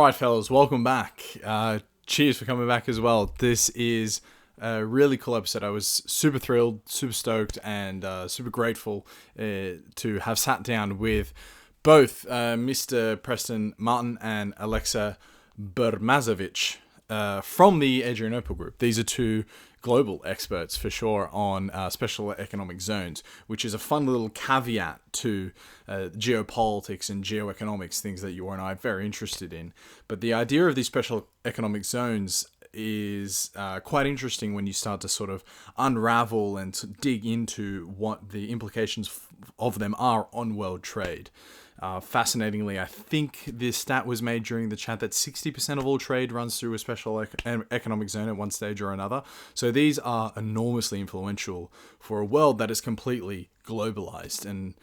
right, fellas, welcome back. Cheers for coming back as well. This is a really cool episode. I was super thrilled, super stoked, and super grateful to have sat down with both Mr. Preston Martin and Aleksa Burmazovic from the Adrianople Group. These are two global experts for sure on special economic zones, which is a fun little caveat to geopolitics and geoeconomics, things that you and I are very interested in. But the idea of these special economic zones is quite interesting when you start to sort of unravel and to dig into what the implications of them are on world trade. Fascinatingly, I think this stat was made during the chat that 60% of all trade runs through a special economic zone at one stage or another. So these are enormously influential for a world that is completely globalized. And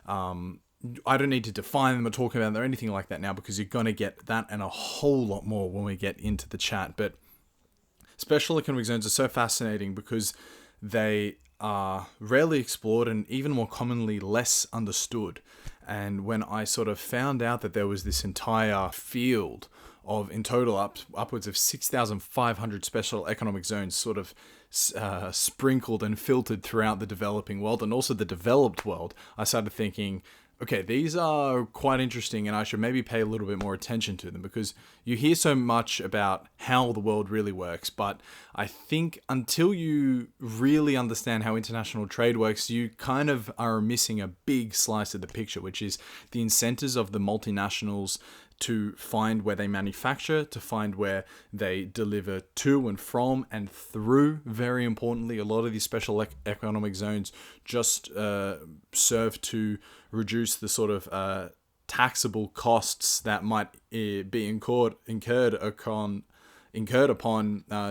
I don't need to define them or talk about them or anything like that now, because you're going to get that and a whole lot more when we get into the chat. But special economic zones are so fascinating because they are rarely explored and even more commonly less understood. And when I sort of found out that there was this entire field of, in total, upwards of 6,500 special economic zones sort of sprinkled and filtered throughout the developing world and also the developed world, I started thinking, okay, these are quite interesting and I should maybe pay a little bit more attention to them, because you hear so much about how the world really works, but I think until you really understand how international trade works, you kind of are missing a big slice of the picture, which is the incentives of the multinationals to find where they manufacture, to find where they deliver to and from and through. Very importantly, a lot of these special economic zones just serve to reduce the sort of taxable costs that might be incurred upon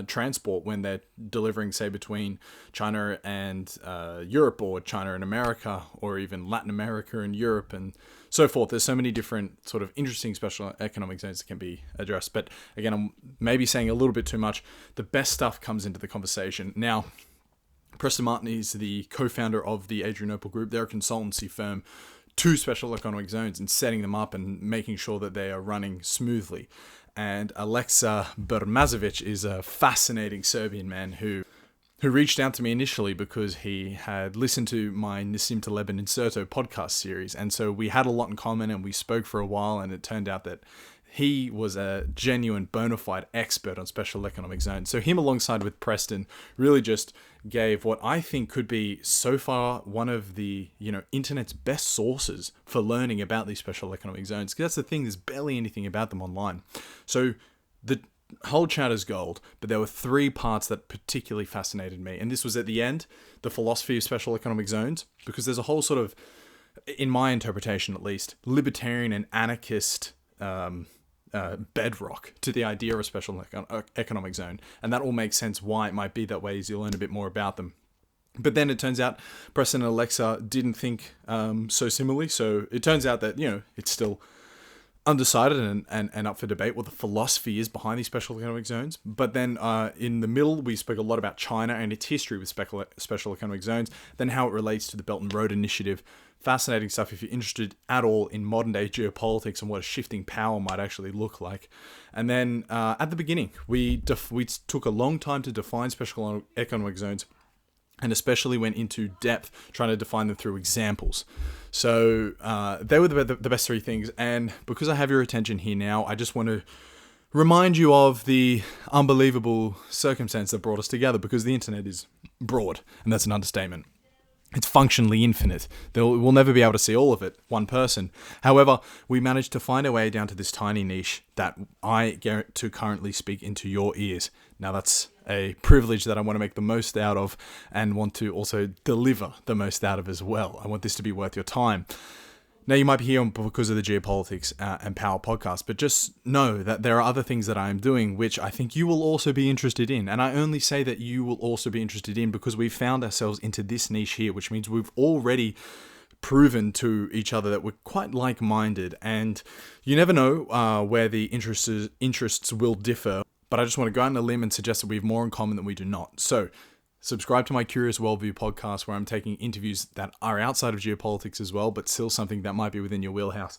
transport when they're delivering, say, between China and Europe, or China and America, or even Latin America and Europe, and so forth. There's so many different sort of interesting special economic zones that can be addressed. But again, I'm maybe saying a little bit too much. The best stuff comes into the conversation. Now, Preston Martin is the co-founder of the Adrianople Group. They're a consultancy firm to special economic zones and setting them up and making sure that they are running smoothly. And Aleksa Burmazovic is a fascinating Serbian man who reached out to me initially because he had listened to my Nassim Taleb and Inserto podcast series. And so we had a lot in common and we spoke for a while, and it turned out that he was a genuine bona fide expert on special economic zones. So him alongside with Preston really just gave what I think could be so far one of the, internet's best sources for learning about these special economic zones. Because that's the thing, there's barely anything about them online. So the whole chat is gold, but there were three parts that particularly fascinated me. And this was at the end, the philosophy of special economic zones, because there's a whole sort of, in my interpretation at least, libertarian and anarchist bedrock to the idea of a special economic zone. And that all makes sense why it might be that way as you learn a bit more about them. But then it turns out Preston and Aleksa didn't think so similarly. So it turns out that, it's still undecided and up for debate what the philosophy is behind these special economic zones. But then in the middle, we spoke a lot about China and its history with special economic zones, then how it relates to the Belt and Road Initiative. Fascinating stuff if you're interested at all in modern day geopolitics and what a shifting power might actually look like. And then at the beginning, we took a long time to define special economic zones, and especially went into depth trying to define them through examples. So they were the best three things. And because I have your attention here now, I just want to remind you of the unbelievable circumstance that brought us together, because the internet is broad, and that's an understatement. It's functionally infinite. We'll never be able to see all of it, one person. However, we managed to find our way down to this tiny niche that I get to currently speak into your ears. Now, that's a privilege that I want to make the most out of and want to also deliver the most out of as well. I want this to be worth your time. Now, you might be here because of the Geopolitics and Power podcast, but just know that there are other things that I am doing which I think you will also be interested in. And I only say that you will also be interested in because we've found ourselves into this niche here, which means we've already proven to each other that we're quite like-minded. And you never know where the interests will differ, but I just want to go out on a limb and suggest that we have more in common than we do not. So subscribe to my Curious Worldview podcast, where I'm taking interviews that are outside of geopolitics as well, but still something that might be within your wheelhouse.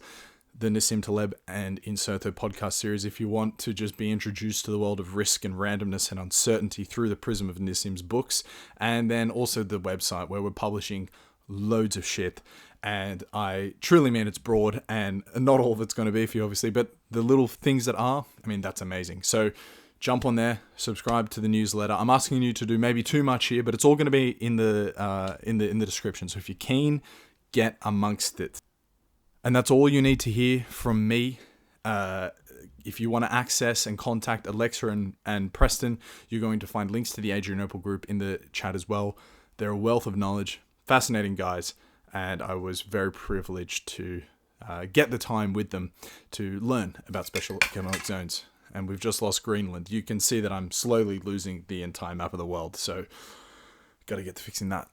the Nassim Taleb and Inserto podcast series if you want to just be introduced to the world of risk and randomness and uncertainty through the prism of Nassim's books, and then also the website where we're publishing loads of shit. And I truly mean it's broad, and not all of it's going to be for you, obviously, but the little things that are, I mean, that's amazing. So jump on there, subscribe to the newsletter. I'm asking you to do maybe too much here, but it's all going to be in the description. So if you're keen, get amongst it. And that's all you need to hear from me. If you want to access and contact Aleksa and Preston, you're going to find links to the Adrianople Group in the chat as well. They're a wealth of knowledge, fascinating guys, and I was very privileged to get the time with them to learn about special economic zones. And we've just lost Greenland. You can see that I'm slowly losing the entire map of the world, so got to get to fixing that.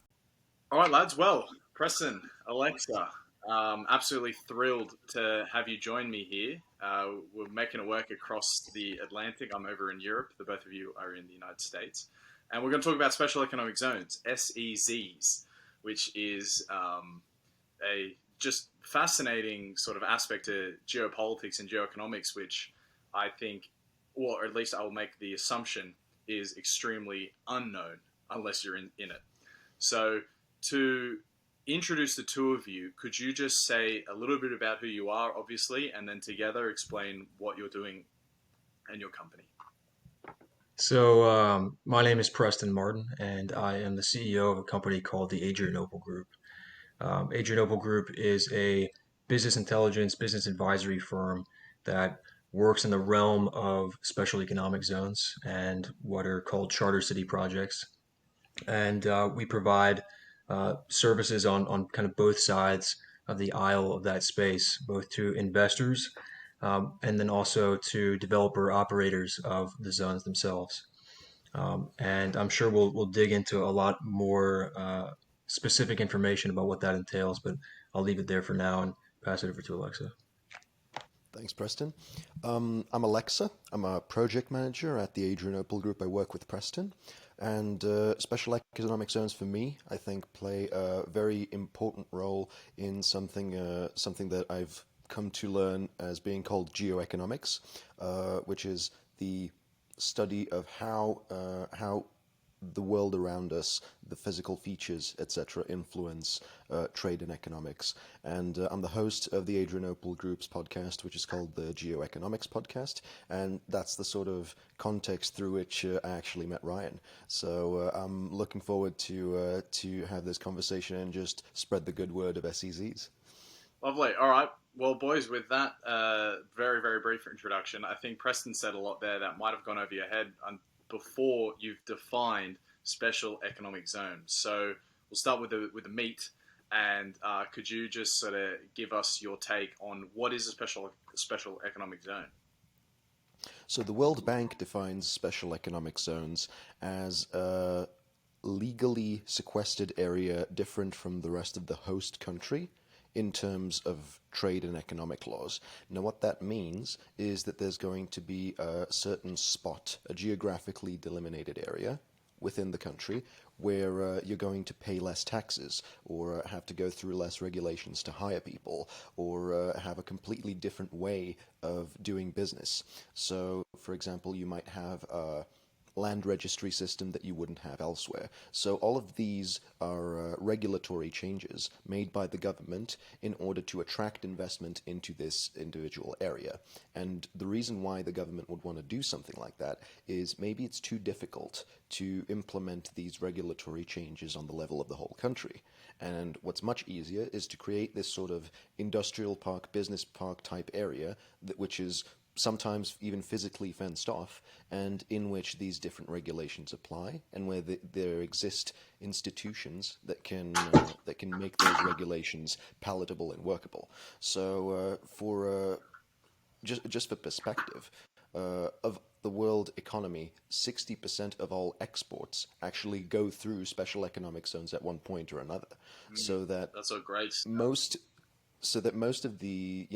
All right, lads. Well, Preston, Aleksa, absolutely thrilled to have you join me here. We're making it work across the Atlantic. I'm over in Europe. The both of you are in the United States. And we're going to talk about special economic zones, SEZs, which is a just fascinating sort of aspect to geopolitics and geoeconomics, which I think, or at least I will make the assumption, is extremely unknown unless you're in it. So to introduce the two of you, could you just say a little bit about who you are, obviously, and then together explain what you're doing and your company? So, my name is Preston Martin, and I am the CEO of a company called the Adrianople Group. Adrianople Group is a business intelligence, business advisory firm that works in the realm of special economic zones and what are called charter city projects. And we provide services on kind of both sides of the aisle of that space, both to investors and then also to developer operators of the zones themselves. And I'm sure we'll dig into a lot more specific information about what that entails, but I'll leave it there for now and pass it over to Aleksa. Thanks, Preston. I'm Aleksa. I'm a project manager at the Adrianople Group. I work with Preston. And special economic zones for me, I think, play a very important role in something that I've come to learn as being called geoeconomics, which is the study of how the world around us, the physical features, etc., influence trade and economics. And I'm the host of the Adrianople Group's podcast, which is called the Geoeconomics Podcast. And that's the sort of context through which I actually met Ryan. So I'm looking forward to have this conversation and just spread the good word of SEZs. Lovely. All right. Well, boys, with that very, very brief introduction, I think Preston said a lot there that might have gone over your head before you've defined special economic zones. So we'll start with the meat, and could you just sort of give us your take on what is a special economic zone? So the World Bank defines special economic zones as a legally sequestered area different from the rest of the host country in terms of trade and economic laws. Now, what that means is that there's going to be a certain spot, a geographically delimited area within the country where you're going to pay less taxes or have to go through less regulations to hire people or have a completely different way of doing business. So, for example, you might have a land registry system that you wouldn't have elsewhere. So all of these are regulatory changes made by the government in order to attract investment into this individual area. And the reason why the government would want to do something like that is maybe it's too difficult to implement these regulatory changes on the level of the whole country. And what's much easier is to create this sort of industrial park, business park type area, which is sometimes even physically fenced off, and in which these different regulations apply, and where there exist institutions that can make those regulations palatable and workable. So, just for perspective, of the world economy, 60% of all exports actually go through special economic zones at one point or another. So that's so great. Most of the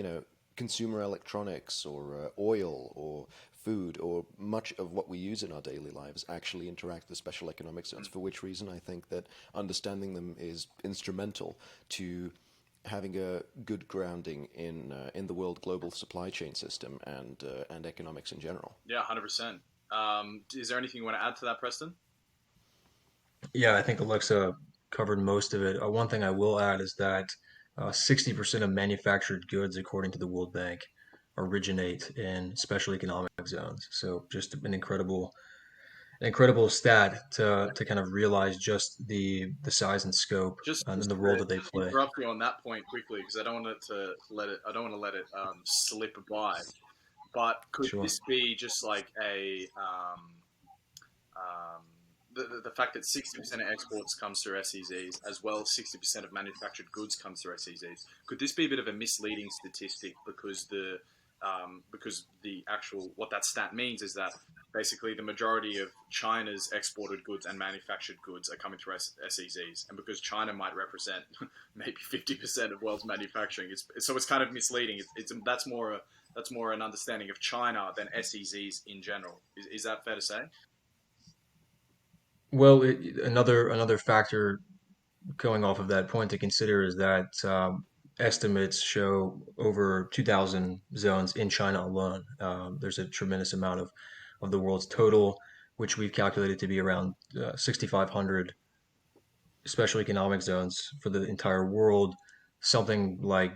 consumer electronics or oil or food or much of what we use in our daily lives actually interact with special economic zones, for which reason I think that understanding them is instrumental to having a good grounding in the world global supply chain system and economics in general. Yeah, 100%. Is there anything you want to add to that, Preston? Yeah, I think Alexa covered most of it. One thing I will add is that 60% of manufactured goods, according to the World Bank, originate in special economic zones. So just an incredible stat to kind of realize just the size and scope and Just the role to that they play. interrupt you on that point quickly, because I don't want it to let it. I don't want to let it slip by. But could Sure. this be just like a um, the fact that 60% of exports comes through SEZs, as well as 60% of manufactured goods comes through SEZs? Could this be a bit of a misleading statistic because the actual what that stat means is that basically the majority of China's exported goods and manufactured goods are coming through SEZs, and because China might represent maybe 50% of world's manufacturing, it's kind of misleading. That's more an understanding of China than SEZs in general. Is that fair to say? Well, another factor going off of that point to consider is that estimates show over 2,000 zones in China alone. There's a tremendous amount of the world's total, which we've calculated to be around 6,500 special economic zones for the entire world. Something like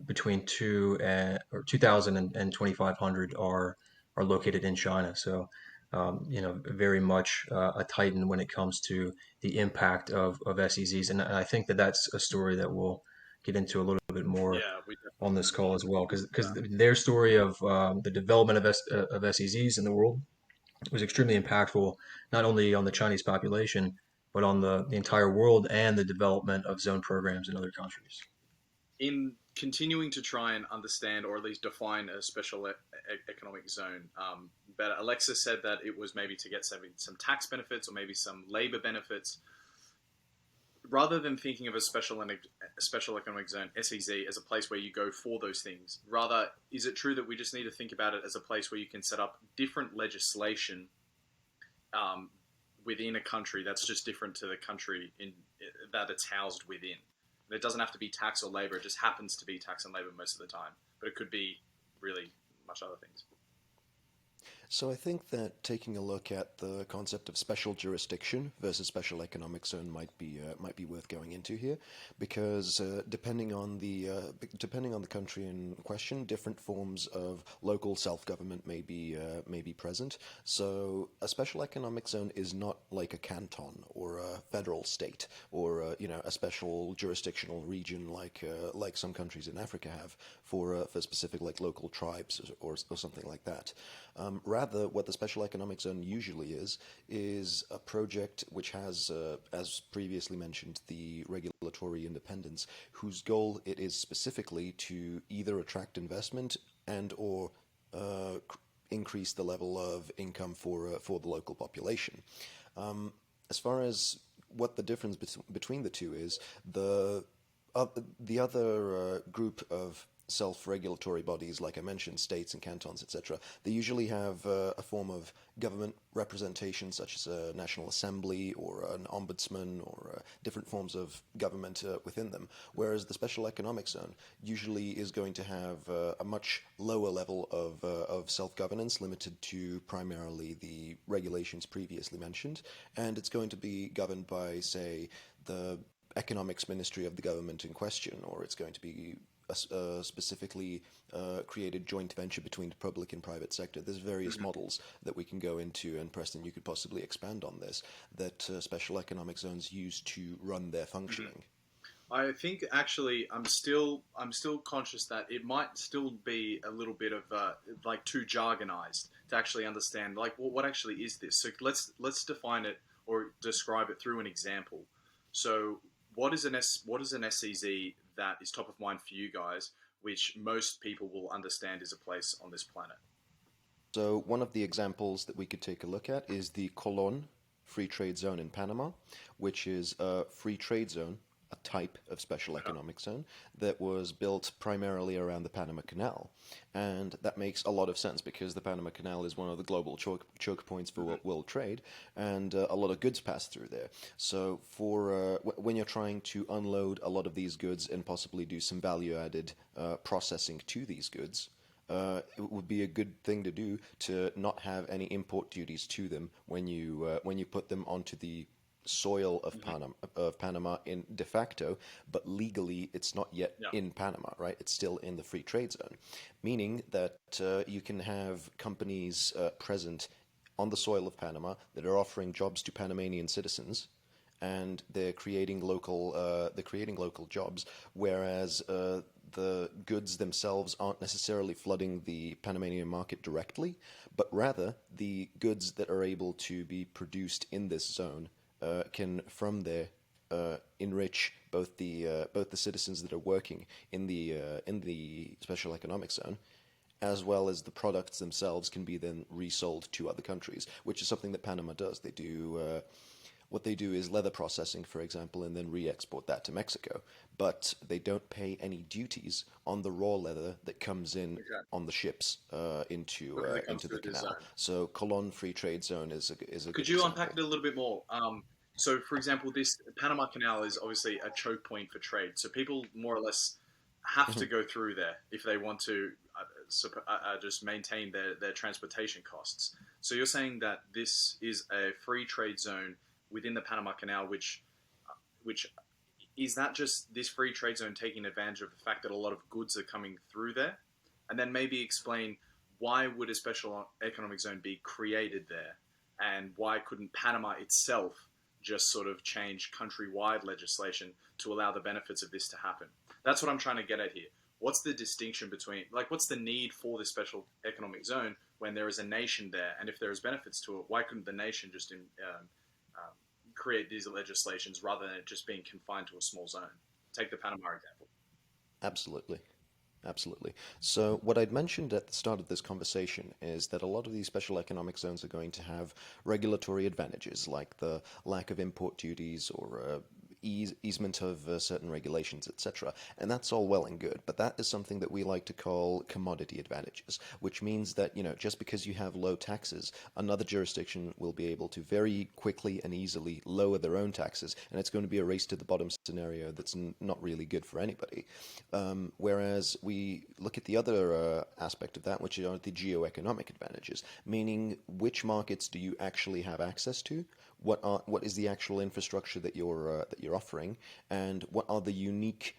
between 2,000 and 2,500 are located in China. So very much a titan when it comes to the impact of SEZs. And I think that that's a story that we'll get into a little bit more Yeah, we on definitely this call as well, because that. their story of the development of SEZs in the world was extremely impactful, not only on the Chinese population, but on the entire world and the development of zone programs in other countries. In continuing to try and understand or at least define a special economic zone, but Alexa said that it was maybe to get some tax benefits or maybe some labor benefits. Rather than thinking of a special economic zone (SEZ) as a place where you go for those things, rather is it true that we just need to think about it as a place where you can set up different legislation um, within a country that's just different to the country that it's housed within? And it doesn't have to be tax or labor; it just happens to be tax and labor most of the time. But it could be really much other things. So I think that taking a look at the concept of special jurisdiction versus special economic zone might be worth going into here, because depending on the country in question, different forms of local self government may be present. So a special economic zone is not like a canton or a federal state or a special jurisdictional region like some countries in Africa have for specific like local tribes or something like that. Rather, what the special economic zone usually is a project which has, as previously mentioned, the regulatory independence, whose goal it is specifically to either attract investment and or increase the level of income for the local population. As far as what the difference between the two is, the other group of self-regulatory bodies, like I mentioned, states and cantons, etc., they usually have a form of government representation, such as a national assembly or an ombudsman or different forms of government within them. Whereas the special economic zone usually is going to have a much lower level of self-governance, limited to primarily the regulations previously mentioned, and it's going to be governed by, say, the economics ministry of the government in question, or it's going to be a specifically created joint venture between the public and private sector. There's various models that we can go into, and Preston, you could possibly expand on this, that special economic zones use to run their functioning. I think actually I'm still conscious that it might still be a little bit of like too jargonized to actually understand like what actually is this. So let's define it or describe it through an example. So what is an SEZ that is top of mind for you guys, which most people will understand is a place on this planet? So one of the examples that we could take a look at is the Colon Free Trade Zone in Panama, which is a free trade zone a type of special economic zone that was built primarily around the Panama Canal. And that makes a lot of sense because the Panama Canal is one of the global choke points for world trade, and a lot of goods pass through there. So for when you're trying to unload a lot of these goods and possibly do some value-added processing to these goods, it would be a good thing to do to not have any import duties to them when you put them onto the soil of Panama in de facto, but legally it's not yet in Panama, right? It's still in the free trade zone, meaning that you can have companies present on the soil of Panama that are offering jobs to Panamanian citizens, and they're creating local jobs, whereas the goods themselves aren't necessarily flooding the Panamanian market directly, but rather the goods that are able to be produced in this zone can from there enrich both the citizens that are working in the special economic zone, as well as the products themselves can be then resold to other countries, which is something that Panama does. They do what they do is leather processing, for example, and then re-export that to Mexico. But they don't pay any duties on the raw leather that comes in on the ships into the canal. So Colon Free Trade Zone is a Could good you example. unpack it a little bit more? So, for example, this Panama Canal is obviously a choke point for trade. So people more or less have to go through there if they want to just maintain their transportation costs. So you're saying that this is a free trade zone within the Panama Canal, which is that just this free trade zone taking advantage of the fact that a lot of goods are coming through there? And then maybe explain why would a special economic zone be created there, and why couldn't Panama itself just sort of change countrywide legislation to allow the benefits of this to happen? That's what I'm trying to get at here. What's the distinction between, like, what's the need for this special economic zone when there is a nation there, and if there is benefits to it, why couldn't the nation just create these legislations rather than it just being confined to a small zone? Take the Panama example. Absolutely. Absolutely. So, what I'd mentioned at the start of this conversation is that a lot of these special economic zones are going to have regulatory advantages, like the lack of import duties or easement of certain regulations, etc. And that's all well and good, but that is something that we like to call commodity advantages, which means that, just because you have low taxes, another jurisdiction will be able to very quickly and easily lower their own taxes, and it's going to be a race to the bottom scenario that's not really good for anybody. Whereas we look at the other aspect of that, which are the geoeconomic advantages, meaning which markets do you actually have access to, what is the actual infrastructure that you're offering, and what are the unique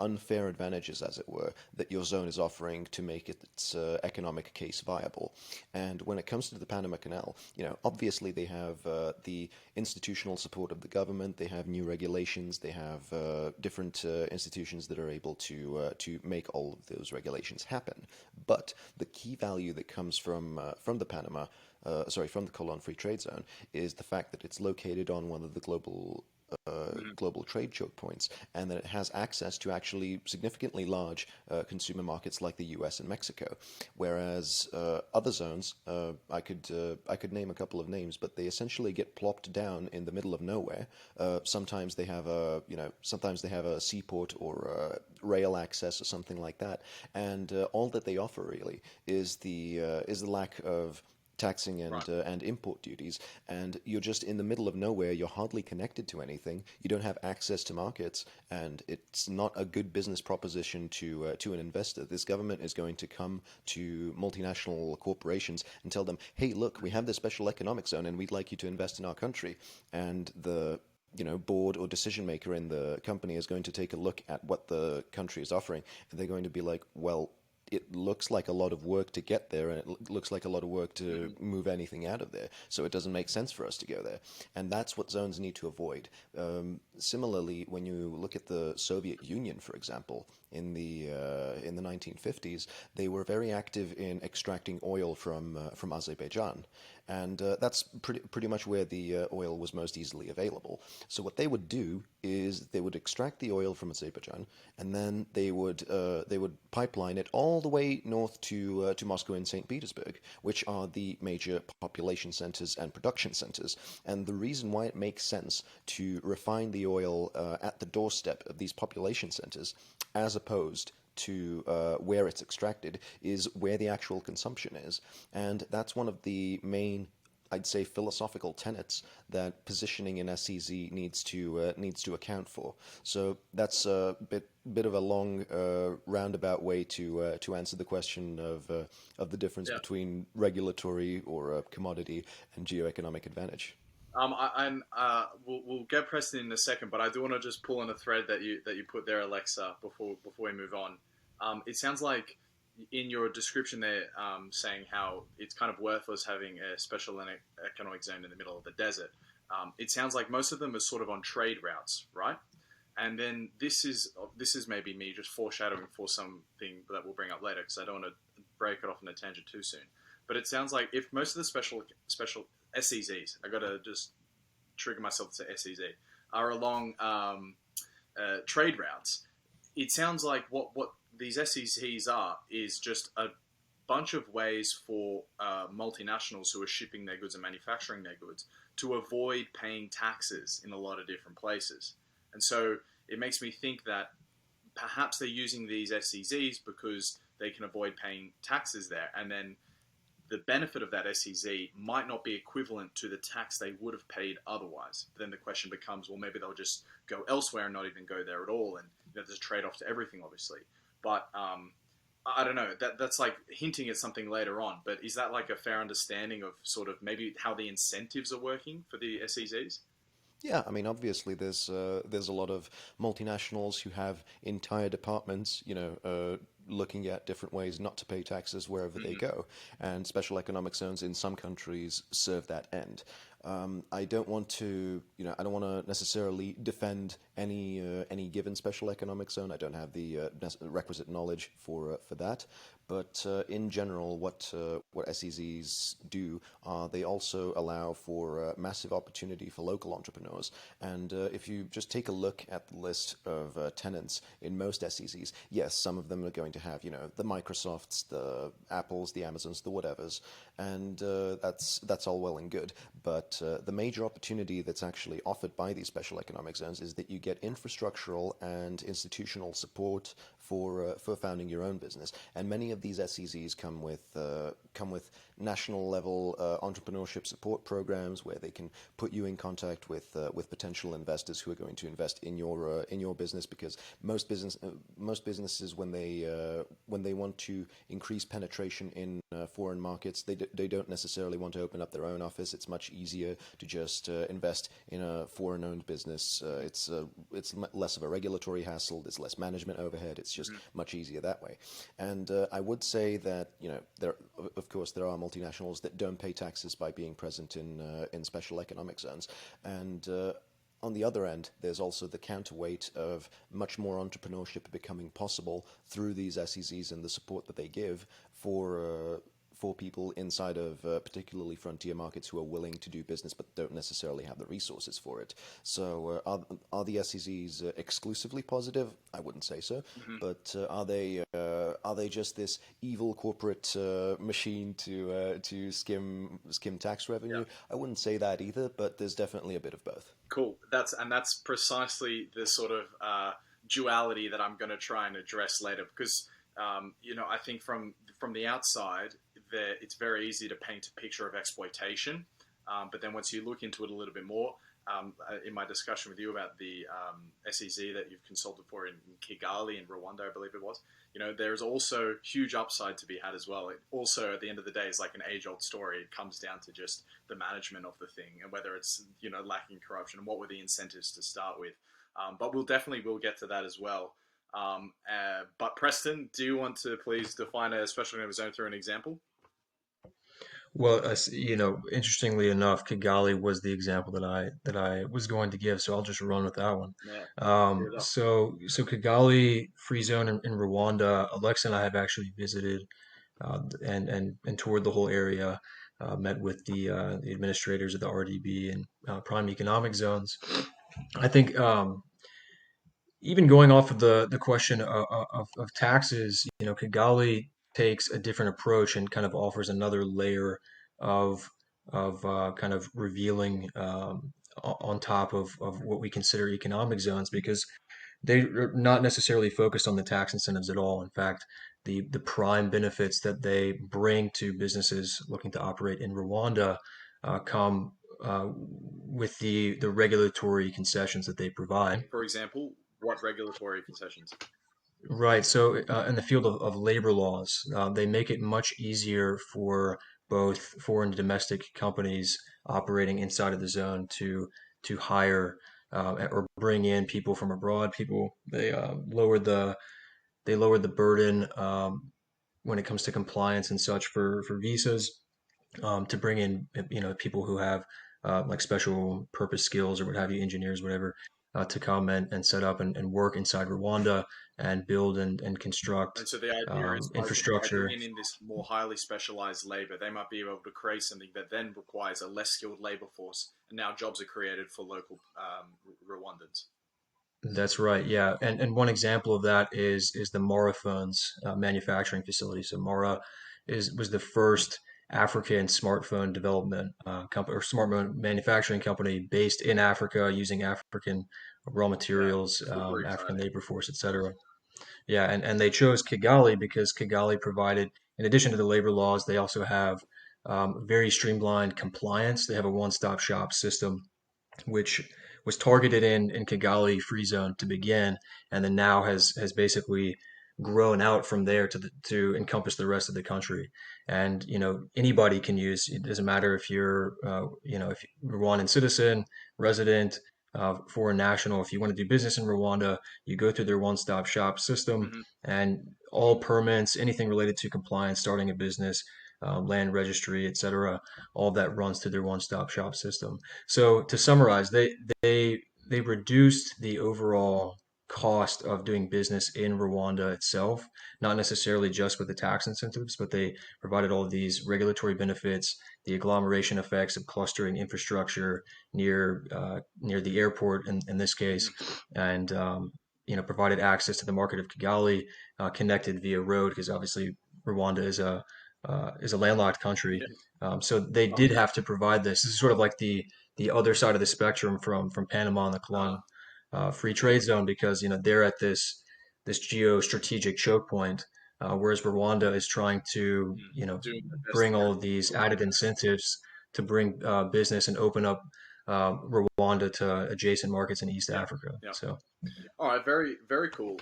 unfair advantages, as it were, that your zone is offering to make its economic case viable. And when it comes to the Panama Canal, obviously they have the institutional support of the government, they have new regulations, they have different institutions that are able to make all of those regulations happen. But the key value that comes from the from the Colon Free Trade Zone is the fact that it's located on one of the global trade choke points, and that it has access to actually significantly large consumer markets like the U.S. and Mexico. Whereas other zones, I could name a couple of names, but they essentially get plopped down in the middle of nowhere. Sometimes they have a seaport or rail access or something like that, and all that they offer really is the lack of taxing and import duties, and you're just in the middle of nowhere. You're hardly connected to anything. You don't have access to markets, and it's not a good business proposition to an investor. This government is going to come to multinational corporations and tell them, "Hey, look, we have this special economic zone, and we'd like you to invest in our country." And the board or decision maker in the company is going to take a look at what the country is offering, and they're going to be like, "Well, it looks like a lot of work to get there, and it looks like a lot of work to move anything out of there. So it doesn't make sense for us to go there." And that's what zones need to avoid. Similarly, when you look at the Soviet Union, for example, in the 1950s, they were very active in extracting oil from Azerbaijan, and that's pretty much where the oil was most easily available. So what they would do is they would extract the oil from Azerbaijan, and then they would pipeline it all the way north to Moscow and St. Petersburg, which are the major population centers and production centers. And the reason why it makes sense to refine the oil at the doorstep of these population centers, as opposed to where it's extracted, is where the actual consumption is. And that's one of the main, I'd say, philosophical tenets that positioning in SEZ needs to account for. So that's a bit of a long roundabout way to answer the question of the difference Yeah. between regulatory or commodity and geoeconomic advantage. We'll get Preston in a second, but I do want to just pull on a thread that you put there, Alexa, before we move on. It sounds like in your description there, saying how it's kind of worthless having a special economic zone in the middle of the desert. It sounds like most of them are sort of on trade routes, right? And then this is maybe me just foreshadowing for something that we'll bring up later because I don't want to break it off on a tangent too soon. But it sounds like if most of the special SEZs, I got to just trigger myself to say SEZ, are along trade routes. It sounds like what these SEZs are is just a bunch of ways for multinationals who are shipping their goods and manufacturing their goods to avoid paying taxes in a lot of different places. And so it makes me think that perhaps they're using these SEZs because they can avoid paying taxes there. And then the benefit of that SEZ might not be equivalent to the tax they would have paid otherwise. But then the question becomes, well, maybe they'll just go elsewhere and not even go there at all. And there's a trade-off to everything, obviously. But I don't know. That's like hinting at something later on. But is that like a fair understanding of sort of maybe how the incentives are working for the SEZs? Yeah, I mean, obviously, there's a lot of multinationals who have entire departments, looking at different ways not to pay taxes wherever they Mm-hmm. go, and special economic zones in some countries serve that end. I don't want to, I don't want to necessarily defend any given special economic zone. I don't have the requisite knowledge for that. But in general, what SEZs do, they also allow for massive opportunity for local entrepreneurs. And if you just take a look at the list of tenants in most SEZs, yes, some of them are going to have, the Microsofts, the Apples, the Amazons, the whatevers, and that's all well and good. But the major opportunity that's actually offered by these special economic zones is that you get infrastructural and institutional support for founding your own business. And many of these SEZs come with national level entrepreneurship support programs where they can put you in contact with potential investors who are going to invest in your business, because most businesses when they want to increase penetration in foreign markets, they don't necessarily want to open up their own office. It's much easier to just invest in a foreign-owned business. It's less of a regulatory hassle. There's less management overhead. It's just much easier that way. And I would say that there, of course, there are multinationals that don't pay taxes by being present in special economic zones, and on the other end, there's also the counterweight of much more entrepreneurship becoming possible through these SEZs and the support that they give for people inside of particularly frontier markets who are willing to do business but don't necessarily have the resources for it. So are the SEZs exclusively positive? I wouldn't say so. Mm-hmm. But are they just this evil corporate machine to skim tax Yeah. revenue? I wouldn't say that either. But there's definitely a bit of both. Cool. That's precisely the sort of duality that I'm going to try and address later because I think from the outside there it's very easy to paint a picture of exploitation, but then once you look into it a little bit more, in my discussion with you about the SEZ that you've consulted for in Kigali in Rwanda, I believe it was, there's also huge upside to be had as well. It also, at the end of the day, is like an age-old story. It comes down to just the management of the thing and whether it's lacking corruption and what were the incentives to start with. But we'll get to that as well. But Preston, do you want to please define a special economic zone through an example? Well, interestingly enough, Kigali was the example that I was going to give, so I'll just run with that one. Yeah. Clear Um, it up. so so Kigali Free Zone in Rwanda, Alexa and I have actually visited and toured the whole area. Met with the administrators of the RDB and prime economic zones. I think even going off of the question of taxes, Kigali takes a different approach and kind of offers another layer of kind of revealing on top of what we consider economic zones, because they're not necessarily focused on the tax incentives at all. In fact, the prime benefits that they bring to businesses looking to operate in Rwanda come with the regulatory concessions that they provide. For example, what regulatory concessions? Right. So, in the field of labor laws, they make it much easier for both foreign and domestic companies operating inside of the zone to hire or bring in people from abroad. People they lowered the burden when it comes to compliance and such for visas to bring in people who have like special purpose skills or what have you, engineers, whatever, to come and set up and work inside Rwanda and build and construct And so the idea is by infrastructure. bringing in this more highly specialized labor, they might be able to create something that then requires a less skilled labor force, and now jobs are created for local Rwandans. That's right, yeah. And one example of that is the Mara phones manufacturing facility. So Mara is was the first African smartphone development company or smartphone manufacturing company based in Africa using African raw Yeah, materials, super African exciting. labor force, etc. Yeah, and they chose Kigali because Kigali provided, in addition to the labor laws, they also have very streamlined compliance. They have a one-stop shop system which was targeted in Kigali Free Zone to begin, and then now has basically grown out from there to encompass the rest of the country. And anybody can use. It doesn't matter if you're if you're Rwandan citizen, resident, foreign national. If you want to do business in Rwanda, you go through their one-stop shop system, Hmm. and all permits, anything related to compliance, starting a business, land registry, etc. All of that runs through their one-stop shop system. So to summarize, they reduced the overall cost of doing business in Rwanda itself, not necessarily just with the tax incentives, but they provided all of these regulatory benefits, the agglomeration effects of clustering infrastructure near the airport in this case, Hmm. and provided access to the market of Kigali, connected via road because obviously Rwanda is a landlocked country. Yeah. So they Oh, did have to provide this. This is sort of like the other side of the spectrum from Panama and the uh, Cologne Free Trade Zone because they're at this geostrategic choke point, whereas Rwanda is trying to doing the best bring they all can. of these added incentives to bring business and open up Rwanda to adjacent markets in East Yeah. Africa. Yeah. So. All right, very very cool.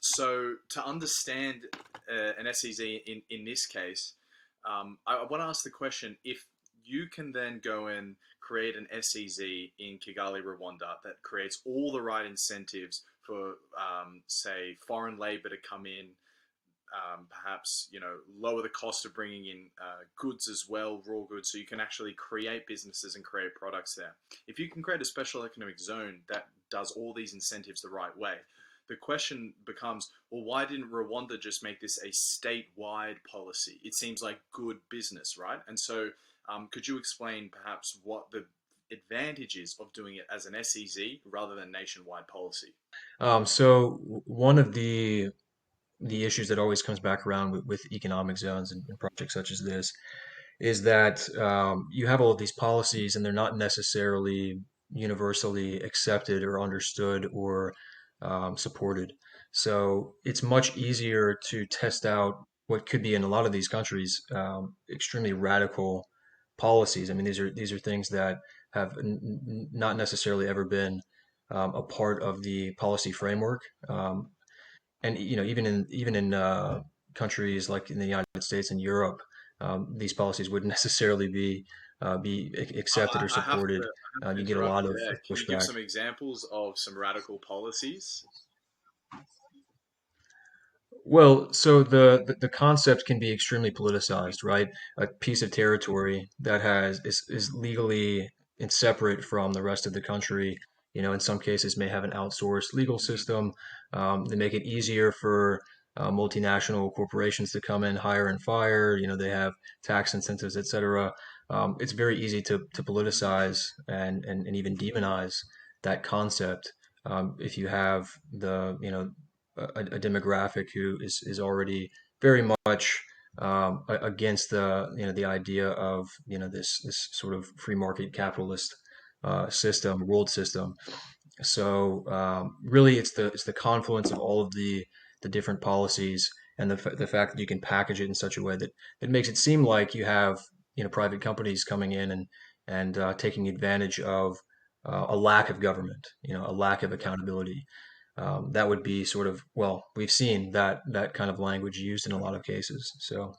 So to understand an SEZ in this case, I want to ask the question: if you can then go and create an SEZ in Kigali, Rwanda, that creates all the right incentives for, say, foreign labor to come in, perhaps lower the cost of bringing in goods as well, raw goods, so you can actually create businesses and create products there. If you can create a special economic zone that does all these incentives the right way, the question becomes, well, why didn't Rwanda just make this a statewide policy? It seems like good business, right? And so, could you explain perhaps what the advantage is of doing it as an SEZ rather than nationwide policy? So one of the issues that always comes back around with economic zones and projects such as this is that you have all of these policies and they're not necessarily universally accepted or understood or supported. So it's much easier to test out what could be in a lot of these countries extremely radical policies. I mean, these are things that have not necessarily ever been a part of the policy framework. And even in countries like in the United States and Europe, these policies wouldn't necessarily be accepted or supported. I have to You get a interrupt lot you of there. Can you give pushback. some examples of some radical policies? Well, so the concept can be extremely politicized, right? A piece of territory that is legally and separate from the rest of the country, in some cases may have an outsourced legal Hmm. system. They make it easier for multinational corporations to come in, hire and fire. They have tax incentives, etc. It's very easy to Hmm. politicize and even demonize that concept if you have a demographic who is already very much against the idea of this sort of free market capitalist system, world system. So really, it's the confluence of all of the different policies and the fact that you can package it in such a way that makes it seem like you have private companies coming in and taking advantage of a lack of government, a lack of accountability. That would be sort of, well, we've seen that kind of language used in a lot of cases. So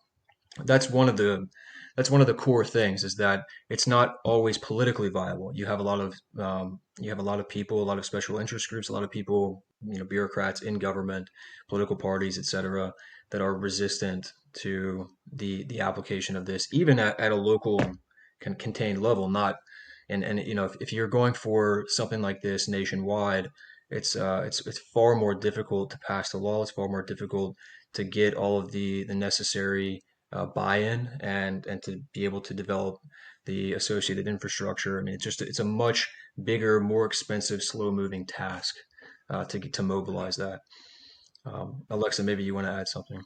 that's one of the core things, is that it's not always politically viable. You have a lot of people, a lot of special interest groups, a lot of people, bureaucrats in government, political parties, etc., that are resistant to the application of this, even at a local contained level. Not and if you're going for something like this nationwide, it's far more difficult to pass the law. It's far more difficult to get all of the necessary buy-in and to be able to develop the associated infrastructure. I mean, it's a much bigger, more expensive, slow-moving task to mobilize that. Alexa, maybe you want to add something.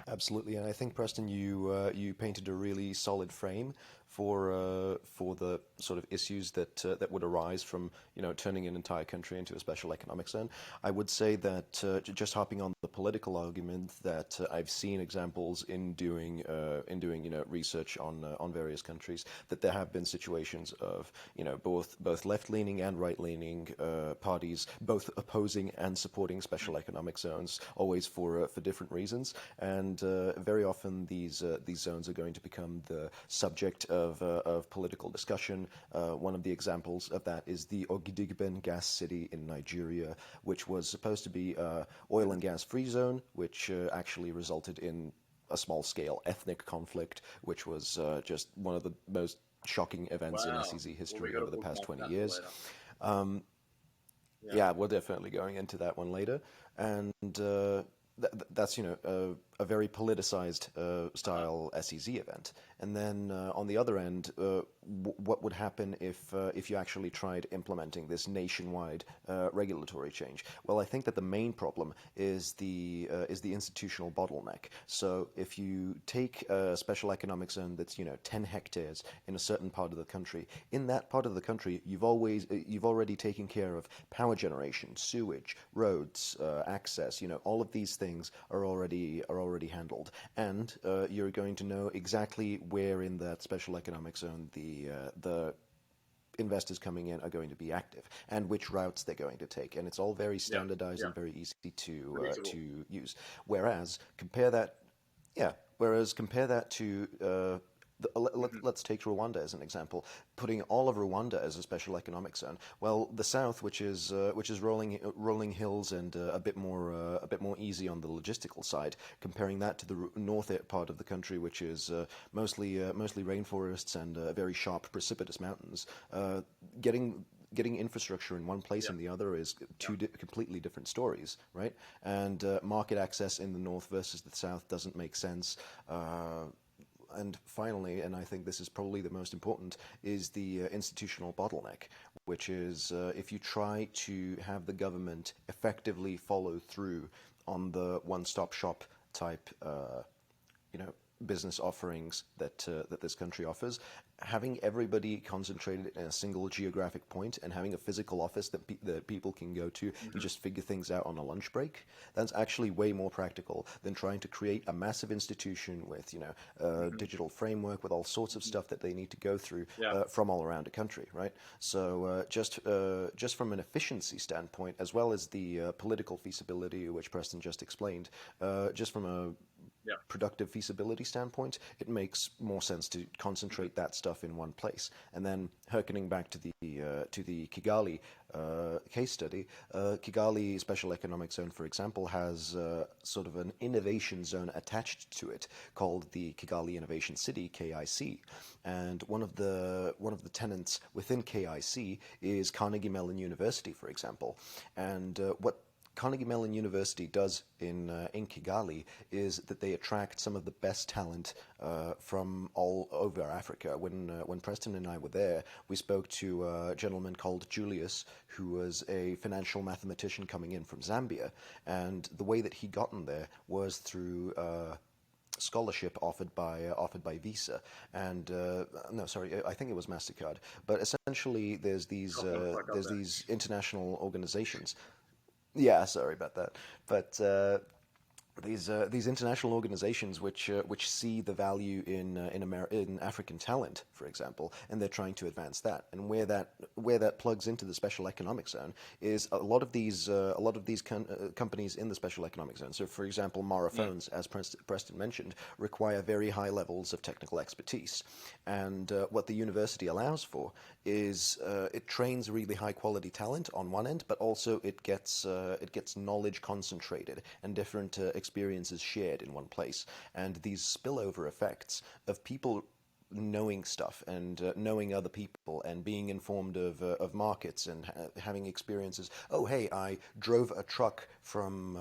Absolutely, and I think Preston, you painted a really solid frame for the sort of issues that would arise from turning an entire country into a special economic zone. I would say that just hopping on the political argument, that I've seen examples in doing research on various countries, that there have been situations of both left leaning and right leaning parties both opposing and supporting special economic zones, always for different reasons. And very often these zones are going to become the subject of political discussion. One of the examples of that is the Ogidigben gas city in Nigeria, which was supposed to be a oil and gas free zone, which actually resulted in a small-scale ethnic conflict, which was just one of the most shocking events in SEZ history over the past 20 years. Yeah, we're definitely going into that one later. And that's a very politicized style SEZ event. And then on the other end, what would happen if you actually tried implementing this nationwide regulatory change? Well, I think that the main problem is the institutional bottleneck. So if you take a special economic zone that's 10 hectares in a certain part of the country, in that part of the country you've already taken care of power generation, sewage, roads, access. All of these things are already handled, and you're going to know exactly where in that special economic zone the investors coming in are going to be active and which routes they're going to take, and it's all very standardized and very easy to use. Whereas compare that, to let's take Rwanda as an example. Putting all of Rwanda as a special economic zone. Well, the south, which is rolling hills and a bit more easy on the logistical side. Comparing that to the north part of the country, which is mostly rainforests and very sharp, precipitous mountains. Getting infrastructure in one place and the other is two completely different stories, right? And market access in the north versus the south doesn't make sense. And finally, and I think this is probably the most important, is the institutional bottleneck, which is if you try to have the government effectively follow through on the one-stop shop type, business offerings that this country offers, having everybody concentrated in a single geographic point and having a physical office that people can go to and just figure things out on a lunch break, that's actually way more practical than trying to create a massive institution with a digital framework with all sorts of stuff that they need to go through from all around the country, right? So just from an efficiency standpoint, as well as the political feasibility, which Preston just explained, just from a productive feasibility standpoint, it makes more sense to concentrate that stuff in one place. And then, hearkening back to the Kigali case study, Kigali Special Economic Zone, for example, has sort of an innovation zone attached to it called the Kigali Innovation City (KIC), and one of the tenants within KIC is Carnegie Mellon University, for example, and what Carnegie Mellon University does in Kigali is that they attract some of the best talent from all over Africa. When Preston and I were there, we spoke to a gentleman called Julius, who was a financial mathematician coming in from Zambia, and the way that he got in there was through scholarship offered by Visa, and no, sorry, I think it was Mastercard. But essentially, there's these international organizations. Yeah, sorry about that. But these international organizations which see the value in African talent, for example, and they're trying to advance that. And where that plugs into the special economic zone is a lot of these companies in the special economic zone. So, for example, Mara phones, as Preston mentioned, require very high levels of technical expertise, and what the university allows for is it trains really high quality talent on one end, but also it gets knowledge concentrated and different experiences shared in one place. And these spillover effects of people knowing stuff and knowing other people and being informed of markets and having experiences. Oh, hey, I drove a truck from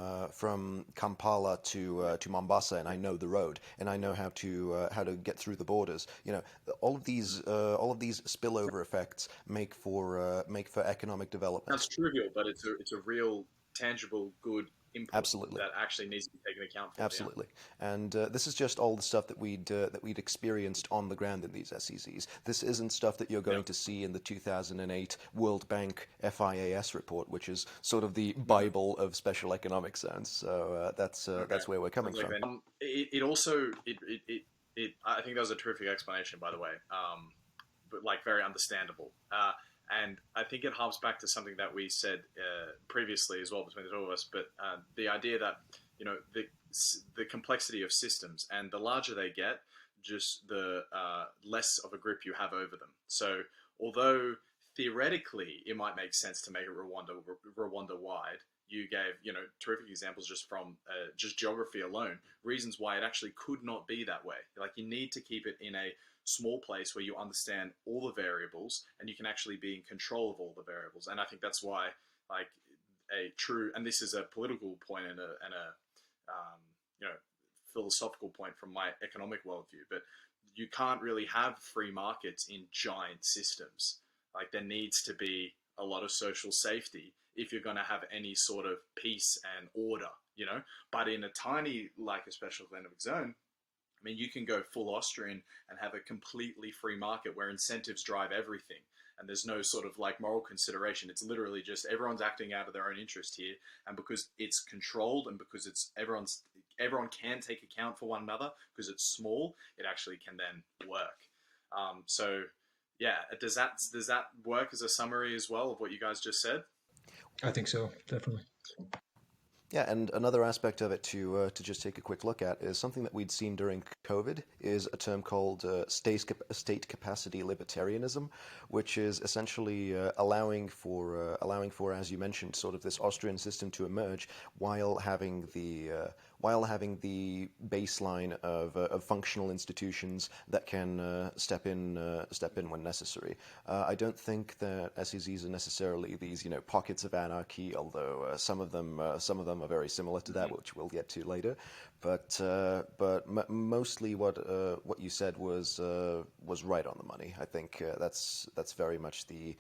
Kampala to Mombasa, and I know the road, and I know how to get through the borders. You know, all of these spillover effects make for economic development. That's trivial, but it's a real tangible good input Absolutely. that actually needs to be taken account for. Absolutely, and this is just all the stuff that we'd experienced on the ground in these SEZs. This isn't stuff that you're going to see in the 2008 World Bank FIAS report, which is sort of the Bible of special economic zones. So that's where we're coming from. It also I think that was a terrific explanation, by the way, but like very understandable. And I think it harps back to something that we said previously as well between the two of us. But the idea that the complexity of systems, and the larger they get, just the less of a grip you have over them. So although theoretically it might make sense to make it Rwanda wide, you gave terrific examples just from just geography alone, reasons why it actually could not be that way. Like, you need to keep it in a small place where you understand all the variables and you can actually be in control of all the variables. And I think that's why, like, a true, and this is a political point and a philosophical point from my economic worldview, but you can't really have free markets in giant systems. Like, there needs to be a lot of social safety if you're going to have any sort of peace and order, But in a tiny, like a special economic zone, I mean, you can go full Austrian and have a completely free market where incentives drive everything. And there's no sort of like moral consideration. It's literally just everyone's acting out of their own interest here. And because it's controlled and because everyone can take account for one another because it's small, it actually can then work. So yeah, does that work as a summary as well of what you guys just said? I think so, definitely. Yeah, and another aspect of it to just take a quick look at is something that we'd seen during COVID is a term called state capacity libertarianism, which is essentially allowing for, as you mentioned, sort of this Austrian system to emerge while having the baseline of functional institutions that can step in when necessary. I don't think that SEZs are necessarily these pockets of anarchy, although some of them are very similar to that, which we'll get to later. But mostly what you said was right on the money. I think that's very much the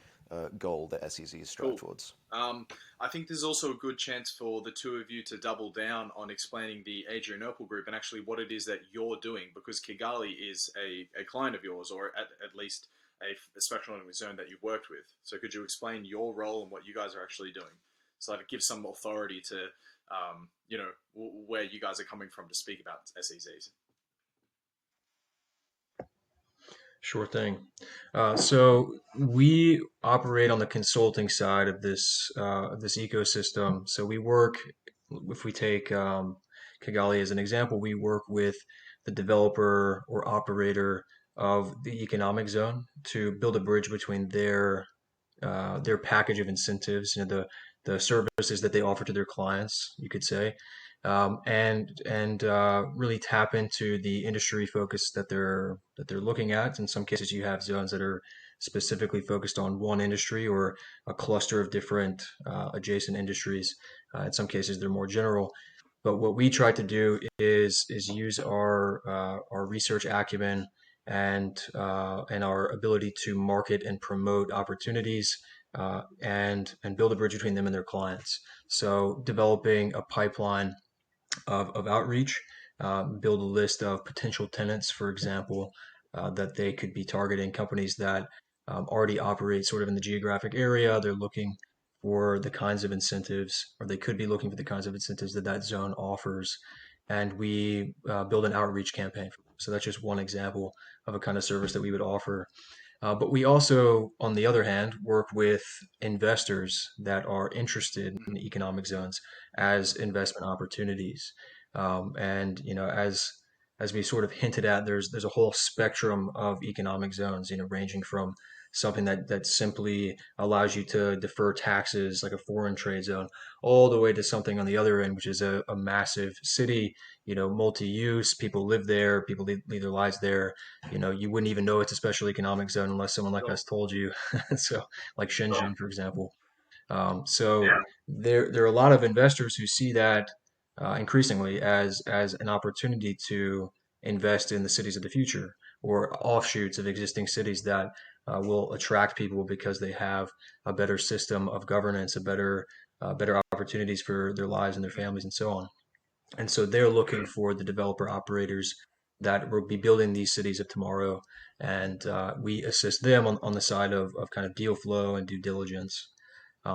goal that SEZs strive towards. I think there's also a good chance for the two of you to double down on explaining the Adrianople Group and actually what it is that you're doing, because Kigali is a client of yours, or at least a special economic zone that you've worked with. So could you explain your role and what you guys are actually doing? So that it gives some authority to, where you guys are coming from to speak about SEZs. Sure thing. So we operate on the consulting side of this ecosystem. So we work, if we take Kigali as an example, we work with the developer or operator of the economic zone to build a bridge between their package of incentives, the services that they offer to their clients, you could say, and really tap into the industry focus that they're looking at. In some cases, you have zones that are specifically focused on one industry or a cluster of different adjacent industries. In some cases, they're more general. But what we try to do is use our research acumen and our ability to market and promote opportunities and build a bridge between them and their clients. So developing a pipeline of outreach build a list of potential tenants, for example, that they could be targeting companies that already operate sort of in the geographic area. They're looking for the kinds of incentives, or they could be looking for the kinds of incentives that that zone offers. And we build an outreach campaign. So that's just one example of a kind of service that we would offer. But we also, on the other hand, work with investors that are interested in economic zones as investment opportunities. And as we sort of hinted at, there's a whole spectrum of economic zones, ranging from something that simply allows you to defer taxes, like a foreign trade zone, all the way to something on the other end, which is a massive city, multi-use. People live there, people lead their lives there. You wouldn't even know it's a special economic zone unless someone like us told you. So, like Shenzhen, for example. So there are a lot of investors who see that increasingly as an opportunity to invest in the cities of the future or offshoots of existing cities that will attract people because they have a better system of governance, better opportunities for their lives and their families and so on. And so they're looking for the developer operators that will be building these cities of tomorrow. And we assist them on the side of kind of deal flow and due diligence.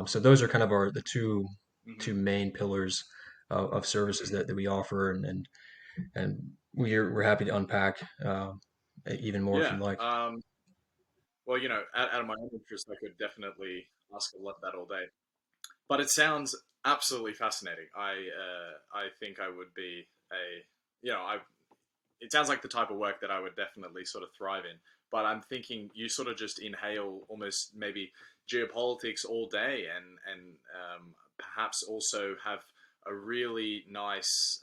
So those are kind of the two main pillars of services that we offer, and we're happy to unpack even more if Yeah. you like. Well, out of my own interest, I could definitely ask a lot of that all day. But it sounds absolutely fascinating. I think I would be a I it sounds like the type of work that I would definitely sort of thrive in. But I'm thinking you sort of just inhale almost maybe geopolitics all day, and perhaps also have a really nice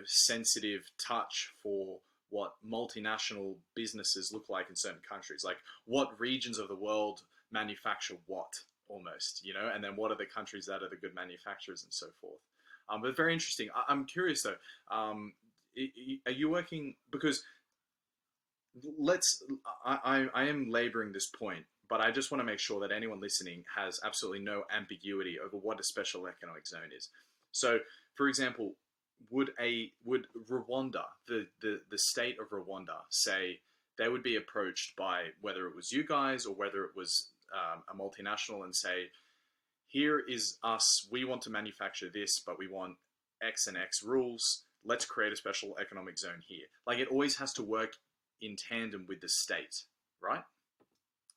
sensitive touch for what multinational businesses look like in certain countries, like what regions of the world manufacture what almost, and then what are the countries that are the good manufacturers and so forth. But very interesting. I'm curious though. Are you working because let's I am laboring this point, but I just want to make sure that anyone listening has absolutely no ambiguity over what a special economic zone is. So, for example, would Rwanda, the state of Rwanda, say they would be approached by whether it was you guys or whether it was a multinational and say, here is us, we want to manufacture this, but we want X and X rules. Let's create a special economic zone here. Like, it always has to work in tandem with the state, right?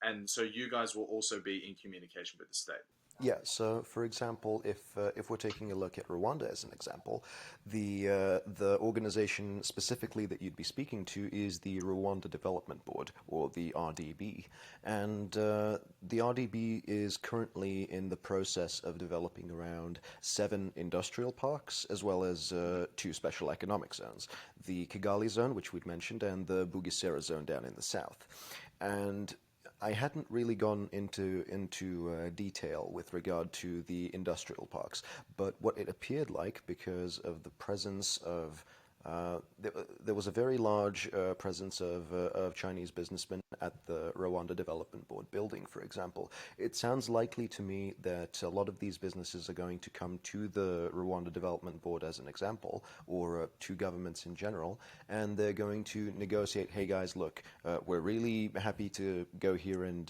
And so you guys will also be in communication with the state. Yeah, so for example, if we're taking a look at Rwanda as an example, the organization specifically that you'd be speaking to is the Rwanda Development Board, or the RDB. And the RDB is currently in the process of developing around 7 industrial parks, as well as 2 special economic zones, the Kigali zone, which we'd mentioned, and the Bugesera zone down in the south. And I hadn't really gone into detail with regard to the industrial parks, but what it appeared like, because of the presence of there was a very large presence of Chinese businessmen at the Rwanda Development Board building, for example. It sounds likely to me that a lot of these businesses are going to come to the Rwanda Development Board as an example, or to governments in general, and they're going to negotiate, hey guys, look, we're really happy to go here and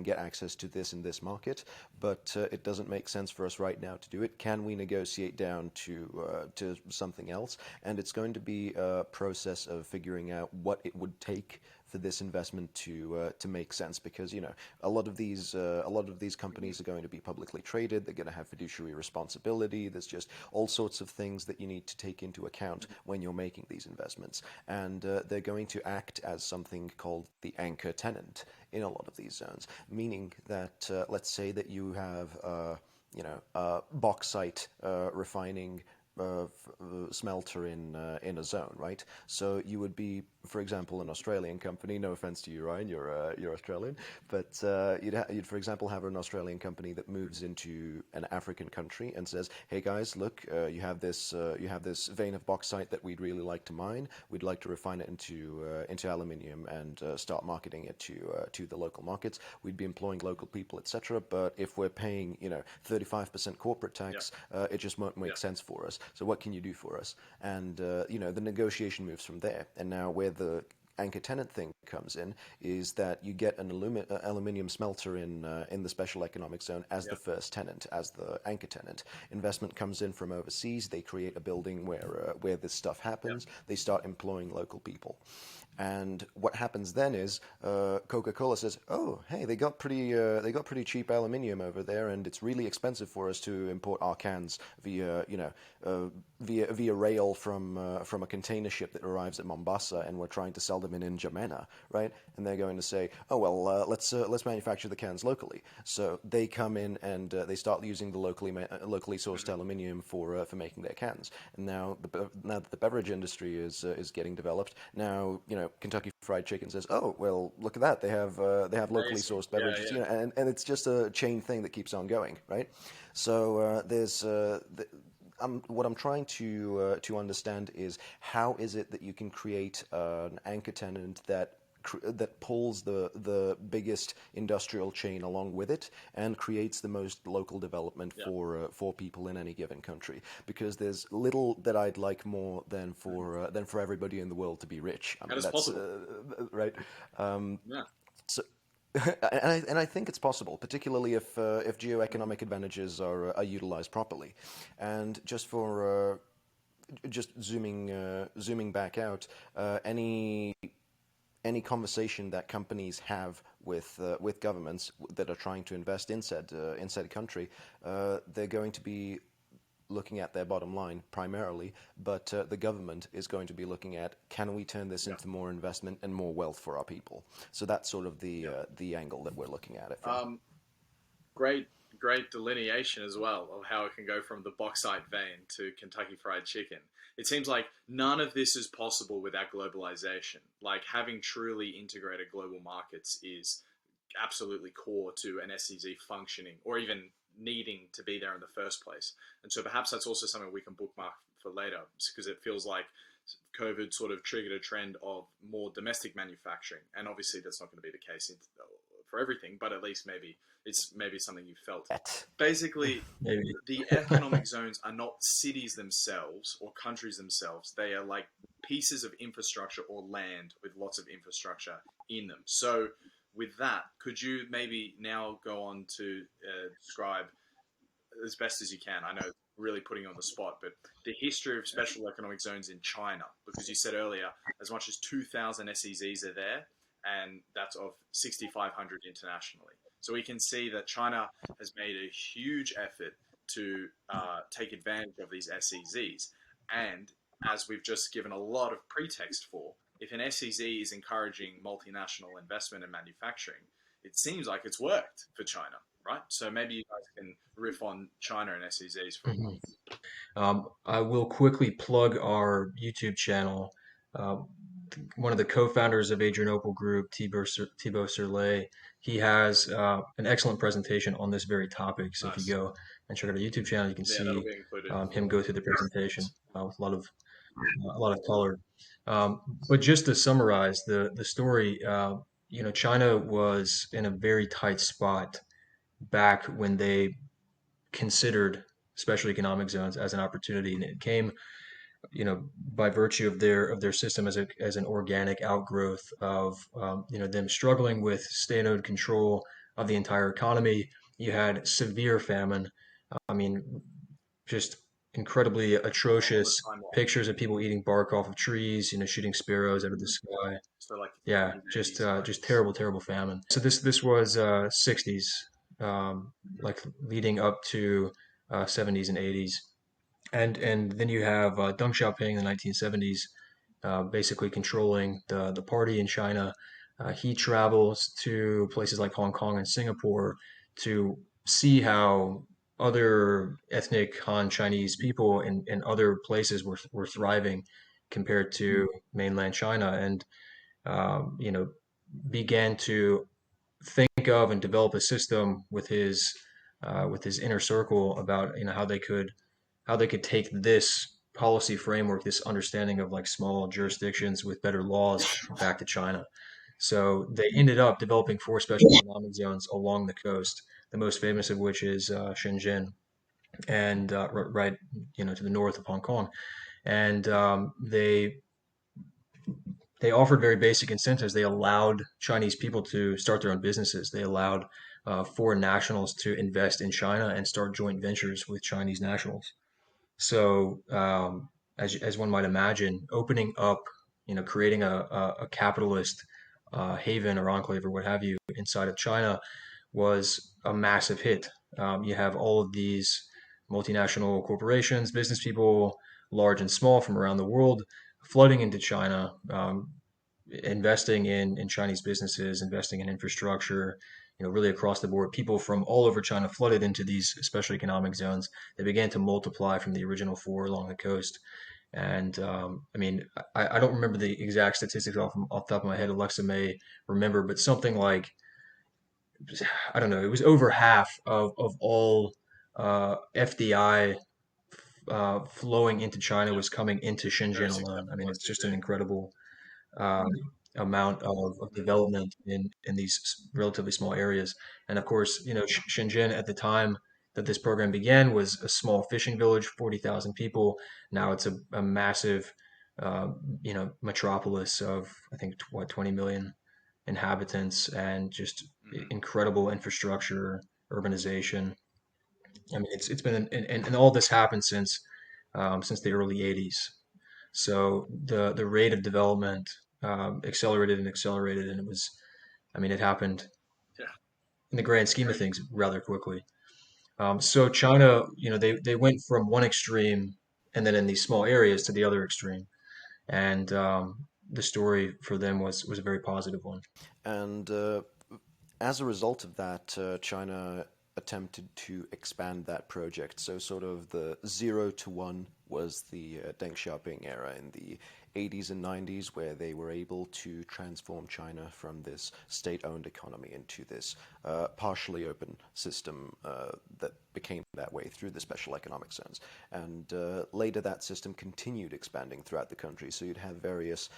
get access to this in this market, but it doesn't make sense for us right now to do it. Can we negotiate down to something else? And it's going to be a process of figuring out what it would take for this investment to make sense, because a lot of these companies are going to be publicly traded. They're going to have fiduciary responsibility. There's just all sorts of things that you need to take into account when you're making these investments, and they're going to act as something called the anchor tenant in a lot of these zones, meaning that let's say that you have bauxite refining smelter in a zone, right? So you would be, for example, an Australian company. No offense to you, Ryan, you're Australian, but you'd for example have an Australian company that moves into an African country and says, "Hey guys, look, you have this vein of bauxite that we'd really like to mine. We'd like to refine it into aluminium and start marketing it to the local markets. We'd be employing local people, etc. But if we're paying 35% corporate tax, it just won't make sense for us. So what can you do for us? And the negotiation moves from there. And now where the anchor tenant thing comes in is that you get an aluminium smelter in the special economic zone as the first tenant, as the anchor tenant. Investment comes in from overseas. They create a building where this stuff happens. They start employing local people. And what happens then is Coca-Cola says, "Oh, hey, they got pretty cheap aluminium over there, and it's really expensive for us to import our cans via rail from a container ship that arrives at Mombasa, and we're trying to sell them in N'Djamena, right?" And they're going to say, "Oh well, let's manufacture the cans locally." So they come in and they start using the locally sourced aluminium for making their cans. And now that the beverage industry is getting developed, now Kentucky Fried Chicken says, "Oh well, look at that! They have locally sourced beverages, and it's just a chain thing that keeps on going, right?" So what I'm trying to understand is how is it that you can create an anchor tenant that pulls the biggest industrial chain along with it and creates the most local development for people in any given country, because there's little that I'd like more than for everybody in the world to be rich. I mean, That is possible. Right. Yeah. So, and I think it's possible, particularly if geoeconomic advantages are utilized properly, and just zooming back out, any conversation that companies have with governments that are trying to invest in said country, they're going to be looking at their bottom line primarily, but the government is going to be looking at, can we turn this into more investment and more wealth for our people? So that's sort of the angle that we're looking at it from. Great delineation as well of how it can go from the bauxite vein to Kentucky Fried Chicken. It seems like none of this is possible without globalization. Like having truly integrated global markets is absolutely core to an SEZ functioning or even needing to be there in the first place. And so perhaps that's also something we can bookmark for later, because it feels like COVID sort of triggered a trend of more domestic manufacturing. And obviously that's not going to be the case for everything, but at least maybe it's something you felt. Basically, Maybe. the economic zones are not cities themselves or countries themselves. They are like pieces of infrastructure or land with lots of infrastructure in them. So with that, could you maybe now go on to describe as best as you can? I know really putting you on the spot, but the history of special economic zones in China, because you said earlier as much as 2,000 SEZs are there, and that's of 6,500 internationally. So we can see that China has made a huge effort to take advantage of these SEZs. And as we've just given a lot of pretext for, if an SEZ is encouraging multinational investment and manufacturing, it seems like it's worked for China, right? So maybe you guys can riff on China and SEZs for a while. I will quickly plug our YouTube channel. One of the co-founders of Adrianople Group, Thibaut Serlet, he has an excellent presentation on this very topic. So if you Nice. go and check out our YouTube channel, you can That'll see be included. him go through the presentation with a lot of color. But just to summarize the story, China was in a very tight spot back when they considered special economic zones as an opportunity, and it came by virtue of their system as an organic outgrowth of them struggling with state-owned control of the entire economy. You had severe famine. I mean, just incredibly atrocious pictures of people eating bark off of trees, shooting sparrows out of the sky. So like Yeah, just terrible famine. So this was 60s, like leading up to 70s and 80s. And then you have Deng Xiaoping in the 1970s, basically controlling the party in China. He travels to places like Hong Kong and Singapore to see how other ethnic Han Chinese people in other places were thriving compared to mainland China, and began to think of and develop a system with his inner circle about how they could take this policy framework, this understanding of like small jurisdictions with better laws back to China. So they ended up developing 4 special economic zones along the coast, the most famous of which is Shenzhen. and right, to the north of Hong Kong, and they offered very basic incentives. They allowed Chinese people to start their own businesses. They allowed foreign nationals to invest in China and start joint ventures with Chinese nationals. So, as one might imagine, opening up, creating a capitalist haven or enclave or what have you inside of China was a massive hit. You have all of these multinational corporations, business people, large and small from around the world, flooding into China, investing in Chinese businesses, investing in infrastructure, really across the board. People from all over China flooded into these special economic zones. They began to multiply from the original four along the coast. And I mean, I don't remember the exact statistics off the top of my head. Alexa may remember, but something like, I don't know, it was over half of all FDI flowing into China was coming into Very Shenzhen alone. I successful, mean, as it's they just do. an incredible um, amount of development in these relatively small areas. And of course, Shenzhen at the time that this program began was a small fishing village, 40,000 people. Now it's a massive, metropolis of, I think, 20 million inhabitants and just Mhm. incredible infrastructure, urbanization. I mean, it's been, and all this happened since the early 80s. So the rate of development accelerated and accelerated, and I mean, it happened Yeah, in the grand scheme of great. things rather quickly. So China, they went from one extreme and then in these small areas to the other extreme, and the story for them was a very positive one. And as a result of that, China attempted to expand that project. So, sort of the 0 to 1 was the Deng Xiaoping era in the 80s and 90s, where they were able to transform China from this state owned economy into this partially open system that became that way through the special economic zones. And later, that system continued expanding throughout the country. So, you'd have various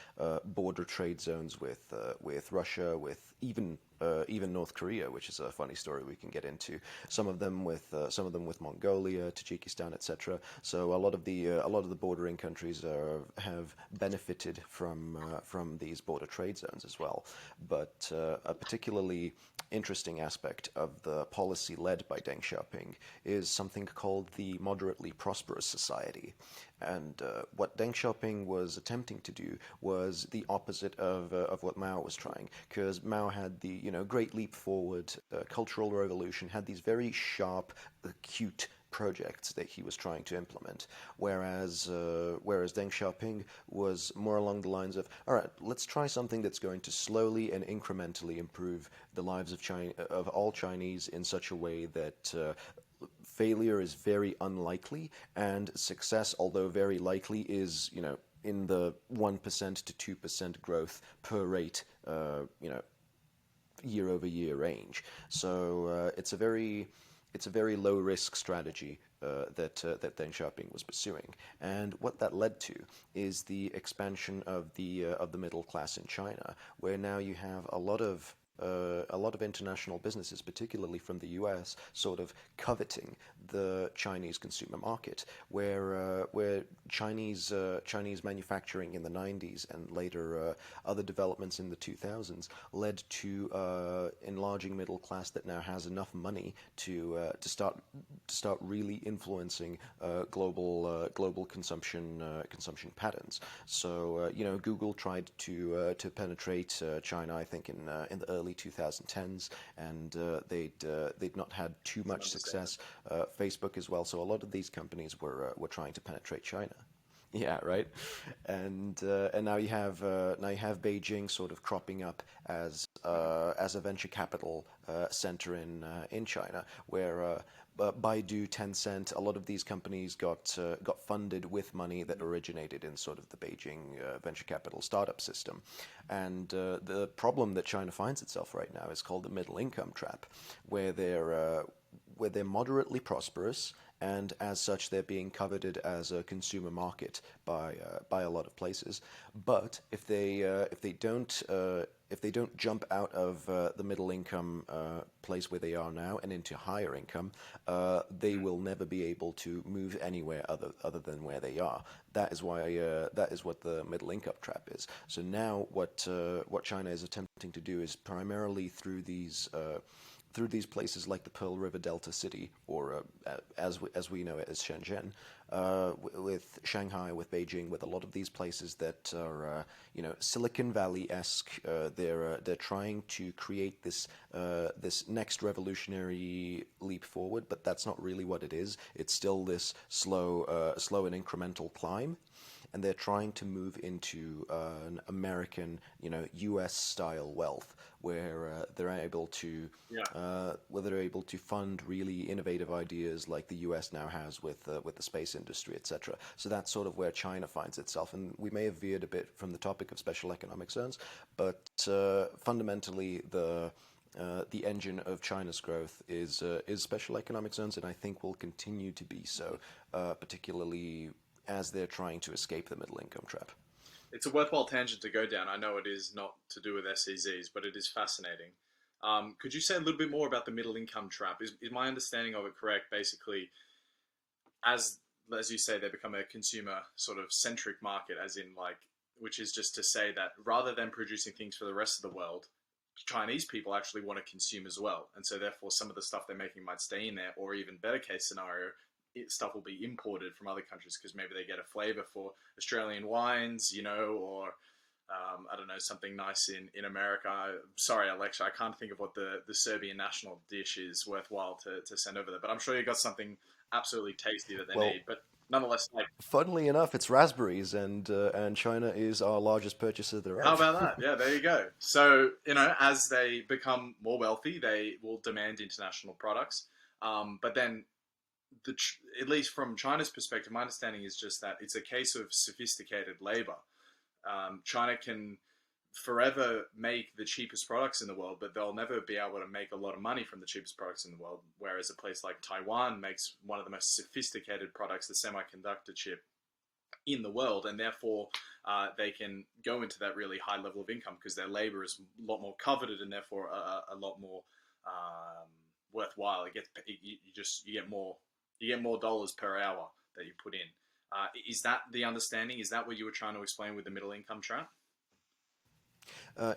border trade zones with Russia, with even North Korea, which is a funny story we can get into. Some of them with Mongolia, Tajikistan, etc. So a lot of the bordering countries have benefited from these border trade zones as well. But a particularly interesting aspect of the policy led by Deng Xiaoping is something called the Moderately Prosperous Society. And what Deng Xiaoping was attempting to do was the opposite of what Mao was trying, because Mao had the great leap forward, cultural revolution, had these very sharp, acute projects that he was trying to implement, whereas Deng Xiaoping was more along the lines of, all right, let's try something that's going to slowly and incrementally improve the lives of all Chinese in such a way that failure is very unlikely, and success, although very likely, is in the 1% to 2% growth per rate, year over year range. So it's a very low risk strategy that Deng Xiaoping was pursuing, and what that led to is the expansion of the middle class in China, where now you have a lot of international businesses, particularly from the US, sort of coveting the Chinese consumer market, where Chinese manufacturing in the 90s and later other developments in the 2000s led to enlarging middle class that now has enough money to start really influencing global consumption patterns. So Google tried to penetrate China, I think in the early 2010s, and they'd not had too much Not the same. success. Facebook as well. So a lot of these companies were trying to penetrate China. Yeah, right. And now you have Beijing sort of cropping up as a venture capital center in China, where Baidu, Tencent, a lot of these companies got funded with money that originated in sort of the Beijing venture capital startup system. And the problem that China finds itself right now is called the middle income trap, where where they're moderately prosperous, and as such, they're being coveted as a consumer market by a lot of places. But if they don't jump out of the middle income place where they are now and into higher income, they will never be able to move anywhere other than where they are. That is why that is what the middle income trap is. So now what China is attempting to do is primarily through these places like the Pearl River Delta City, or as we know it as Shenzhen, with Shanghai, with Beijing, with a lot of these places that are Silicon Valley-esque. They're trying to create this next revolutionary leap forward, but that's not really what it is. It's still this slow and incremental climb. And they're trying to move into an American, U.S. style wealth, where they're able to fund really innovative ideas like the U.S. now has with the space industry, etc. So that's sort of where China finds itself. And we may have veered a bit from the topic of special economic zones, but fundamentally the engine of China's growth is special economic zones, and I think will continue to be so, particularly as they're trying to escape the middle income trap. It's a worthwhile tangent to go down. I know it is not to do with SEZs, but it is fascinating. Could you say a little bit more about the middle income trap? Is my understanding of it correct? Basically, as you say, they become a consumer sort of centric market, as in which is just to say that rather than producing things for the rest of the world, Chinese people actually want to consume as well, and so therefore some of the stuff they're making might stay in there, or even better case scenario, stuff will be imported from other countries because maybe they get a flavor for Australian wines, or I don't know, something nice in America. Sorry, Aleksa, I can't think of what the Serbian national dish is worthwhile to send over there, but I'm sure you got something absolutely tasty that they need. But nonetheless, funnily enough, it's raspberries, and China is our largest purchaser thereof. How about that? Yeah, there you go. So as they become more wealthy, they will demand international products, but then at least from China's perspective, my understanding is just that it's a case of sophisticated labor. China can forever make the cheapest products in the world, but they'll never be able to make a lot of money from the cheapest products in the world. Whereas a place like Taiwan makes one of the most sophisticated products, the semiconductor chip, in the world, and therefore they can go into that really high level of income because their labor is a lot more coveted and therefore a lot more worthwhile. You get more dollars per hour that you put in. Is that the understanding? Is that what you were trying to explain with the middle income trap?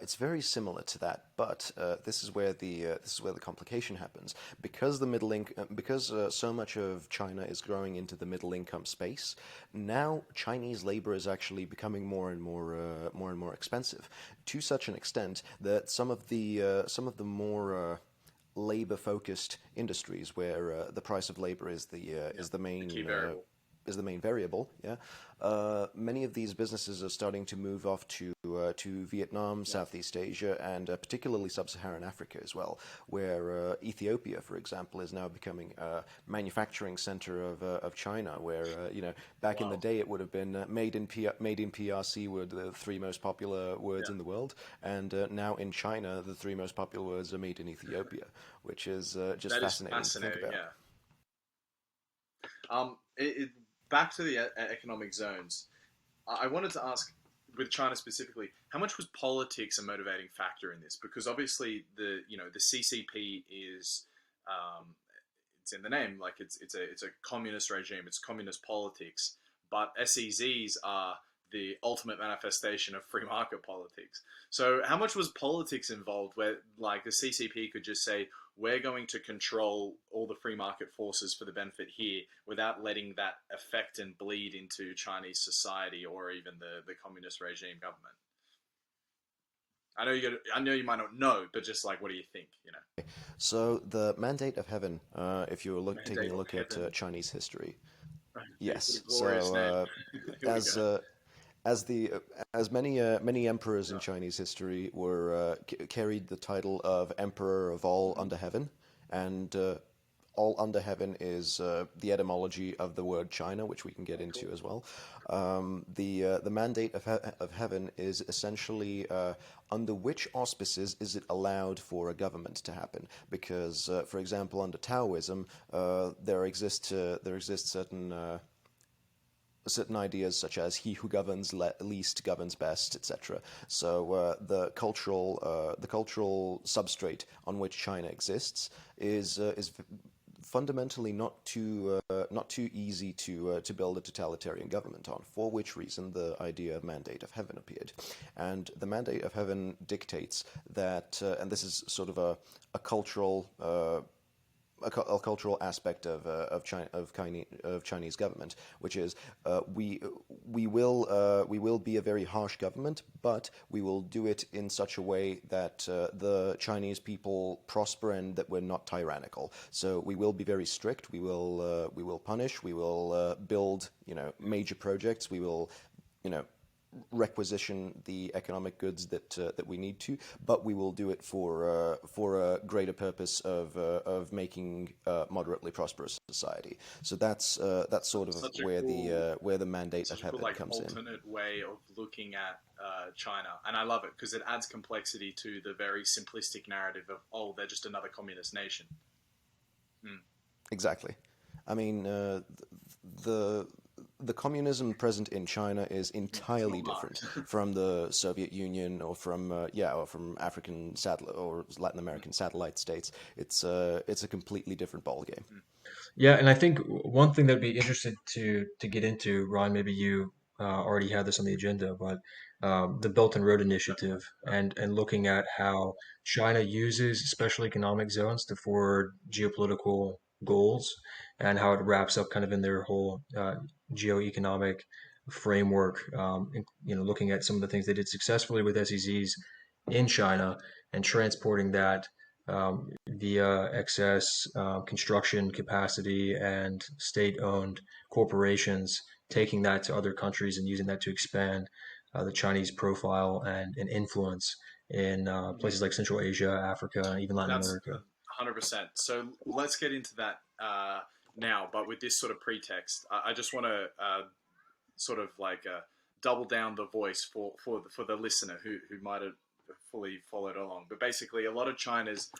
It's very similar to that, but this is where the complication happens. Because so much of China is growing into the middle income space. Now Chinese labor is actually becoming more and more expensive, to such an extent that some of the more labor-focused industries, where the price of labor is the main key variable. Is the main variable. Yeah, many of these businesses are starting to move off to Vietnam, Southeast Asia, and particularly sub-Saharan Africa as well, where Ethiopia, for example, is now becoming a manufacturing center of China. Where back in the day it would have been made in PRC were the three most popular words in the world, and now in China the three most popular words are made in Ethiopia, which is just fascinating to think about. Yeah. Back to the economic zones, I wanted to ask, with China specifically, how much was politics a motivating factor in this? Because obviously the CCP is it's in the name, like it's a communist regime, it's communist politics, but SEZs are the ultimate manifestation of free market politics. So how much was politics involved, where like the CCP could just say, we're going to control all the free market forces for the benefit here without letting that affect and bleed into Chinese society or even the communist regime government? I know you might not know, but just like, what do you think? So the Mandate of Heaven, if you're taking a look at Chinese history, yes. So as many emperors in Chinese history were carried the title of Emperor of all under heaven, and all under heaven is the etymology of the word China, which we can get into as well. The mandate of heaven is essentially under which auspices is it allowed for a government to happen? Because, for example, under Taoism, there exists certain ideas such as he who governs least governs best, etc. So the cultural substrate on which China exists is fundamentally not too easy to build a totalitarian government on. For which reason, the idea of mandate of heaven appeared, and the mandate of heaven dictates that, and this is sort of a cultural. A cultural aspect of Chinese government, which is we will be a very harsh government, but we will do it in such a way that the Chinese people prosper and that we're not tyrannical. So we will be very strict. We will punish. We will build major projects. We will requisition the economic goods that we need to, but we will do it for a greater purpose of making moderately prosperous society. So that's sort of where the mandate of heaven comes in. Alternate way of looking at China, and I love it because it adds complexity to the very simplistic narrative of they're just another communist nation. Exactly. I mean, the communism present in China is entirely different from the Soviet Union or from African or Latin American satellite states. It's a completely different ballgame. Yeah, and I think one thing that'd be interesting to get into, Ron, maybe you already had this on the agenda, but the Belt and Road Initiative and looking at how China uses special economic zones to forward geopolitical goals and how it wraps up kind of in their whole geoeconomic framework. Looking at some of the things they did successfully with SEZs in China and transporting that via excess construction capacity and state-owned corporations, taking that to other countries and using that to expand the Chinese profile and influence in places like Central Asia, Africa, even Latin America. 100%. So let's get into that now, but with this sort of pretext. I just want to sort of double down the voice for the listener who might have fully followed along. But basically, a lot of China's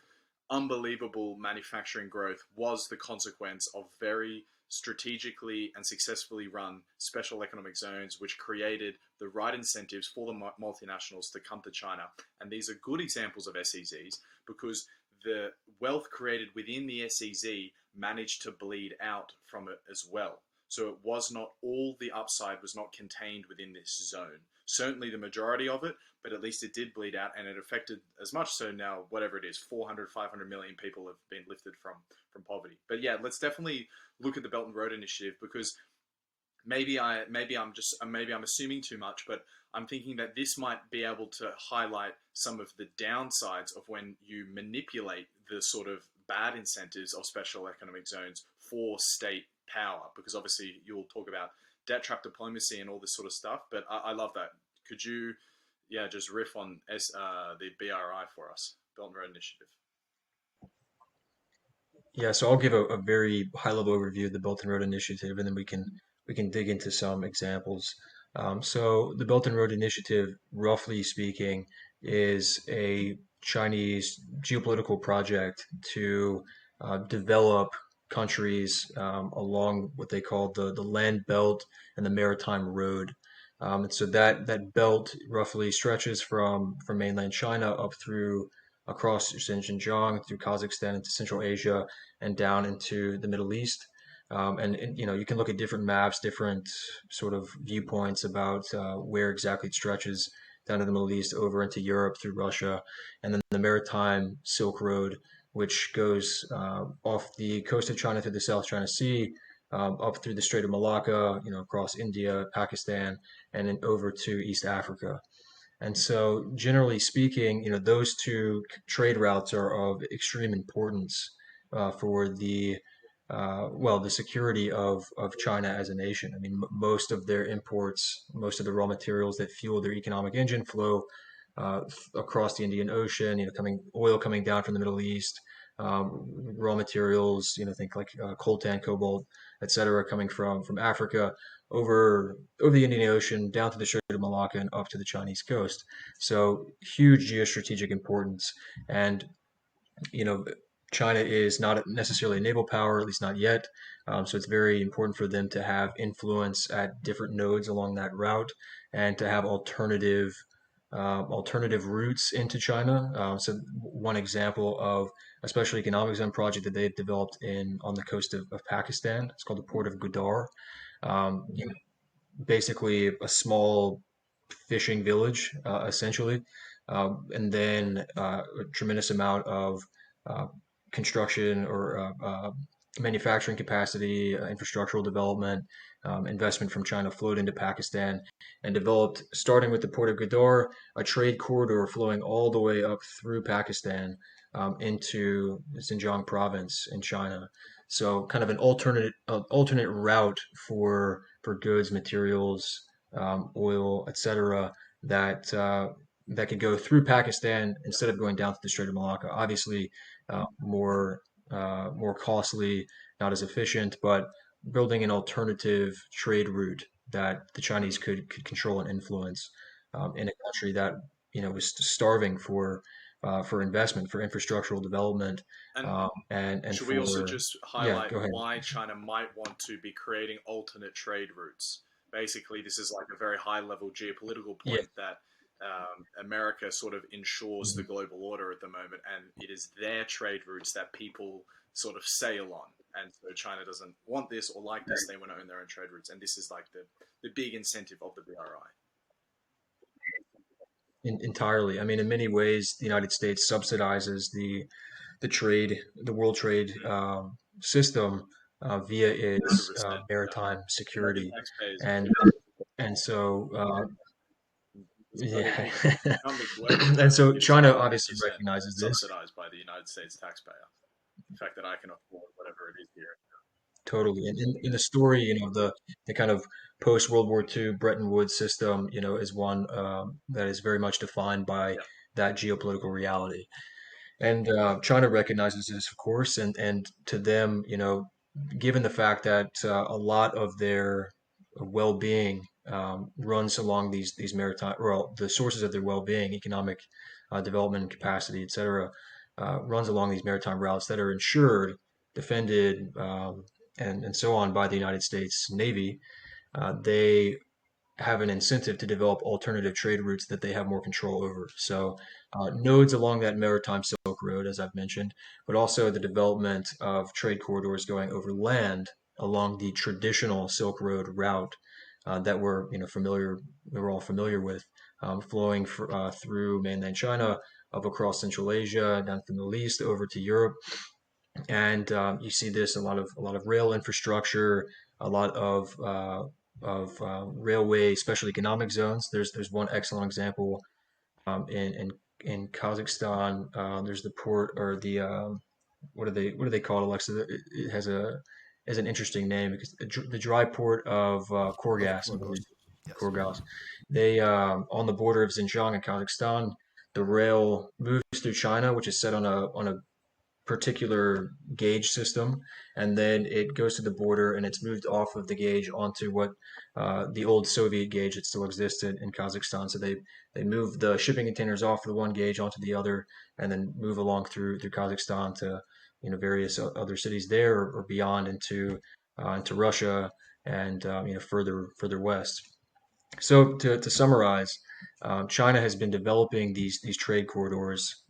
unbelievable manufacturing growth was the consequence of very strategically and successfully run special economic zones, which created the right incentives for the multinationals to come to China. And these are good examples of SEZs because the wealth created within the SEZ managed to bleed out from it as well. So it was not all the upside was not contained within this zone. Certainly the majority of it, but at least it did bleed out, and it affected as much so now, whatever it is, 400, 500 million people have been lifted from poverty. But yeah, let's definitely look at the Belt and Road Initiative, because maybe I'm assuming too much, but I'm thinking that this might be able to highlight some of the downsides of when you manipulate the sort of bad incentives of special economic zones for state power, because obviously you'll talk about debt trap diplomacy and all this sort of stuff, but I love that. Could you just riff on the BRI for us, Belt and Road Initiative? Yeah, so I'll give a very high level overview of the Belt and Road Initiative, and then we can dig into some examples. So the Belt and Road Initiative, roughly speaking, is a Chinese geopolitical project to develop countries along what they call the land belt and the maritime road. And so that belt roughly stretches from mainland China up through across Xinjiang, through Kazakhstan into Central Asia and down into the Middle East. And you can look at different maps, different sort of viewpoints about where exactly it stretches down to the Middle East, over into Europe through Russia, and then the maritime Silk Road, which goes off the coast of China through the South China Sea, up through the Strait of Malacca, across India, Pakistan, and then over to East Africa. And so, generally speaking, those two trade routes are of extreme importance for the security of China as a nation. I mean, most of their imports, most of the raw materials that fuel their economic engine flow across the Indian Ocean, oil coming down from the Middle East, raw materials, think like coltan, cobalt, etc., coming from Africa over the Indian Ocean down to the Strait of Malacca and up to the Chinese coast. So huge geostrategic importance. And you know, China is not necessarily a naval power, at least not yet. So it's very important for them to have influence at different nodes along that route and to have alternative routes into China. So one example of a special economic zone project that they've developed on the coast of Pakistan, it's called the Port of Gudar. You know, basically a small fishing village, essentially, and then a tremendous amount of uh, construction or manufacturing capacity, infrastructural development, investment from China flowed into Pakistan and developed, starting with the port of Gwadar, a trade corridor flowing all the way up through Pakistan into Xinjiang province in China. So, kind of an alternate route for goods, materials, oil, etc., that that could go through Pakistan instead of going down to the Strait of Malacca. Obviously, more costly, not as efficient, but building an alternative trade route that the Chinese could control and influence in a country that was starving for investment, for infrastructural development, And and should we also for just yeah, highlight go ahead. why China might want to be creating alternate trade routes? Basically, this is like a very high level geopolitical Yeah. point that America sort of ensures the Mhm. global order at the moment, and it is their trade routes that people sort of sail on. And so China doesn't want this or like this; they want to own their own trade routes, and this is like the big incentive of the BRI. Entirely. I mean, in many ways, the United States subsidizes the world trade system via its 100%. maritime American security, taxpayers and and so yeah, voting incumbents working for and them. so It is China 100%, as obviously you said, recognizes this subsidized by the United States taxpayer. The fact that I can afford whatever it is here. totally. And in the story, the kind of post World War II Bretton Woods system, is one that is very much defined by Yeah. that geopolitical reality. And China recognizes this, of course, and to them, given the fact that a lot of their well-being runs along these maritime, well, the sources of their well-being, economic development capacity, etc., runs along these maritime routes that are insured, defended, and so on by the United States Navy. They have an incentive to develop alternative trade routes that they have more control over. So, nodes along that maritime Silk Road, as I've mentioned, but also the development of trade corridors going over land along the traditional Silk Road route that we're all familiar with, flowing through mainland China, up across Central Asia, down to the Middle East, over to Europe, and you see this a lot of rail infrastructure, a lot of railway special economic zones. There's one excellent example in Kazakhstan. There's the port or the what do they call it, Alexa? It has an interesting name because the dry port of Of Korgas, I believe. course. Yes. Korgas. They on the border of Xinjiang and Kazakhstan. The rail moves through China, which is set on a particular gauge system, and then it goes to the border and it's moved off of the gauge onto what the old Soviet gauge that still existed in Kazakhstan. So they move the shipping containers off the one gauge onto the other, and then move along through Kazakhstan to various other cities there, or beyond into Russia and further west. So to summarize, China has been developing these trade corridors.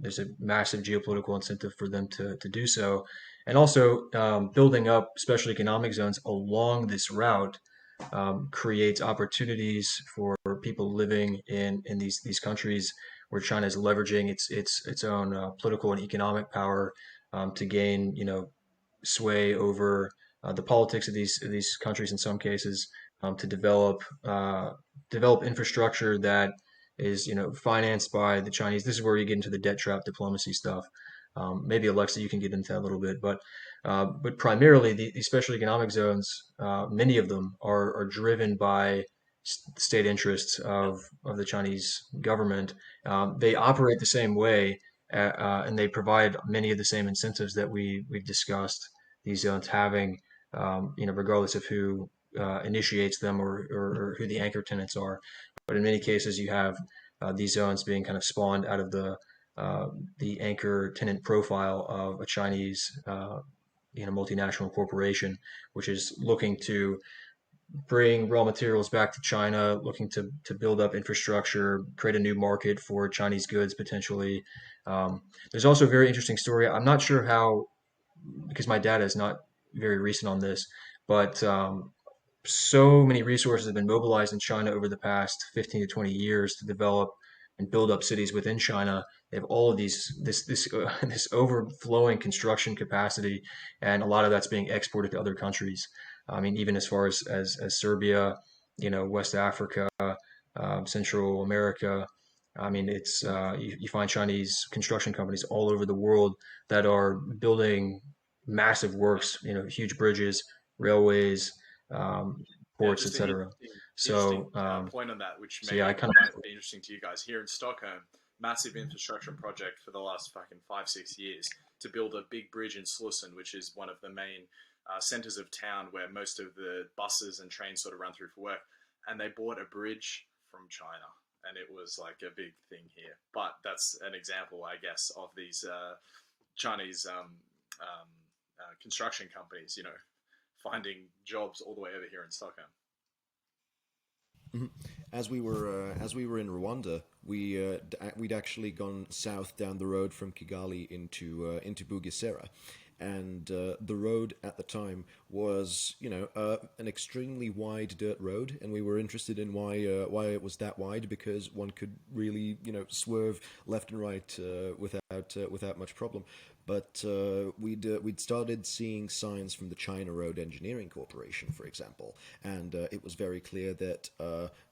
There's a massive geopolitical incentive for them to do so, and also building up special economic zones along this route creates opportunities for people living in these countries where China is leveraging its own political and economic power to gain sway over the politics of these countries in some cases, to develop infrastructure that is financed by the Chinese. This is where you get into the debt trap diplomacy stuff. Maybe Alexa, you can get into that a little bit, but primarily these special economic zones, many of them are driven by state interests of the Chinese government. They operate the same way, and they provide many of the same incentives that we've discussed. These zones having, regardless of who initiates them or who the anchor tenants are, but in many cases you have these zones being kind of spawned out of the anchor tenant profile of a Chinese multinational corporation, which is looking to bring raw materials back to China, looking to build up infrastructure, create a new market for Chinese goods potentially. There's also a very interesting story. I'm not sure how, because my data is not very recent on this, but so many resources have been mobilized in China over the past 15 to 20 years to develop and build up cities within China. They have all of this overflowing construction capacity, and a lot of that's being exported to other countries. I mean, even as far as Serbia, West Africa, Central America. I mean, it's you find Chinese construction companies all over the world that are building massive works, huge bridges, railways, um, Yeah, ports, just an etc. interesting So, point on that, which so yeah, I maybe kind might be interesting to you guys here in Stockholm. Massive infrastructure project for the last fucking 5 6 years to build a big bridge in Slussen, which is one of the main centers of town where most of the buses and trains sort of run through for work. And they bought a bridge from China, and it was like a big thing here. But that's an example, I guess, of these Chinese construction companies, finding jobs all the way over here in Stockholm. Mhm. As we were in Rwanda, we'd actually gone south down the road from Kigali into Bugesera, and the road at the time was an extremely wide dirt road, and we were interested in why it was that wide, because one could really swerve left and right without much problem. But we'd started seeing signs from the China Road Engineering Corporation, for example, and it was very clear that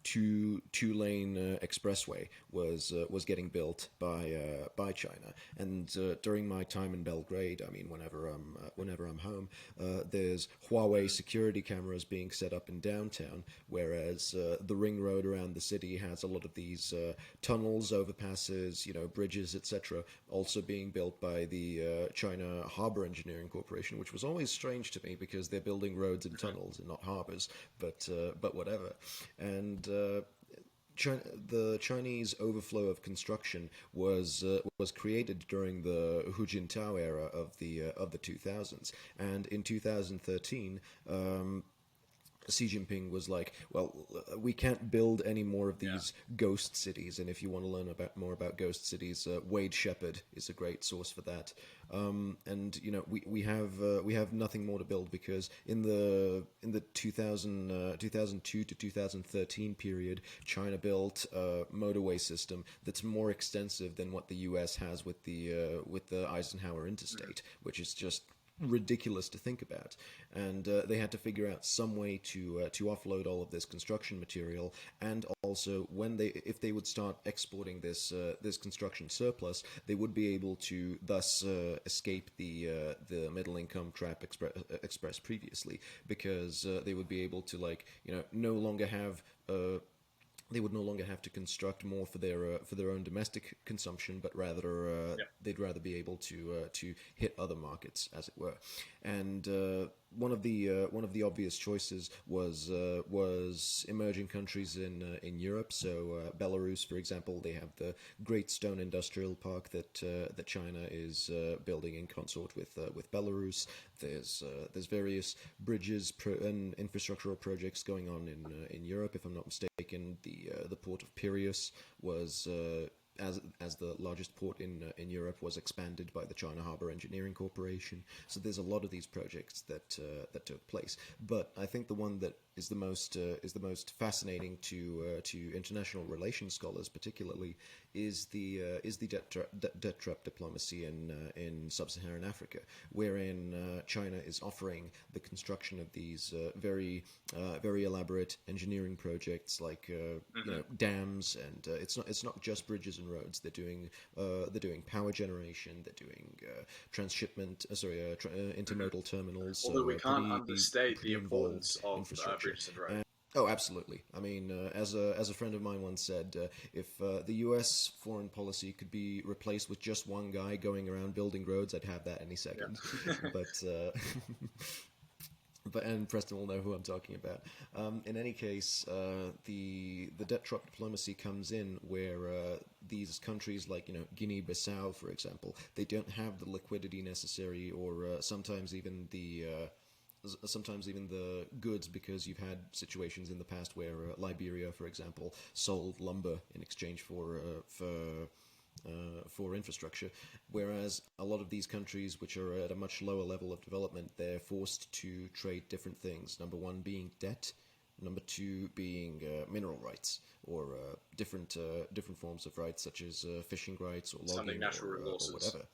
two lane expressway was getting built by China. And during my time in Belgrade, I mean, whenever I'm home, there's Huawei security cameras being set up in downtown, whereas the ring road around the city has a lot of these tunnels, overpasses, bridges, etc., also being built by the China Harbor Engineering Corporation, which was always strange to me because they're building roads and tunnels and not harbors, but whatever. And the Chinese overflow of construction was created during the Hu Jintao era of the 2000s, and in 2013. Xi Jinping was like, "Well, we can't build any more of these ghost cities." And if you want to learn more about ghost cities, Wade Shepard is a great source for that. And we have nothing more to build, because in the 2002 to 2013 period, China built a motorway system that's more extensive than what the U.S. has with the Eisenhower Interstate, which is just ridiculous to think about. And they had to figure out some way to offload all of this construction material, and also if they would start exporting this construction surplus, they would be able to thus escape the middle income trap expressed previously, because they would be able to no longer have they would no longer have to construct more for their own domestic consumption, but rather they'd rather be able to hit other markets, as it were. And one of the obvious choices was emerging countries in Europe. So Belarus, for example, they have the Great Stone Industrial Park that China is building in consort with Belarus. There's various bridges and infrastructural projects going on in Europe. If I'm not mistaken, the port of Piraeus was as the largest port in Europe, was expanded by the China Harbor Engineering Corporation. So there's a lot of these projects that took place. But I think the one that is the most fascinating to international relations scholars, particularly, is the debt trap diplomacy in sub-Saharan Africa, wherein China is offering the construction of these very elaborate engineering projects like dams, and it's not just bridges and roads. They're doing power generation. They're doing transshipment. Intermodal terminals. Although we can't understate the importance of bridges and roads. Oh, absolutely. I mean, as a friend of mine once said, if the U.S. foreign policy could be replaced with just one guy going around building roads, I'd have that any second. Yeah. But and Preston will know who I'm talking about. In any case, the debt trap diplomacy comes in where these countries like Guinea-Bissau, for example, they don't have the liquidity necessary, or sometimes even the goods, because you've had situations in the past where Liberia, for example, sold lumber in exchange for infrastructure, whereas a lot of these countries, which are at a much lower level of development, they're forced to trade different things. Number one being debt, number two being mineral rights, or different forms of rights such as fishing rights or Something logging natural or resources. whatever.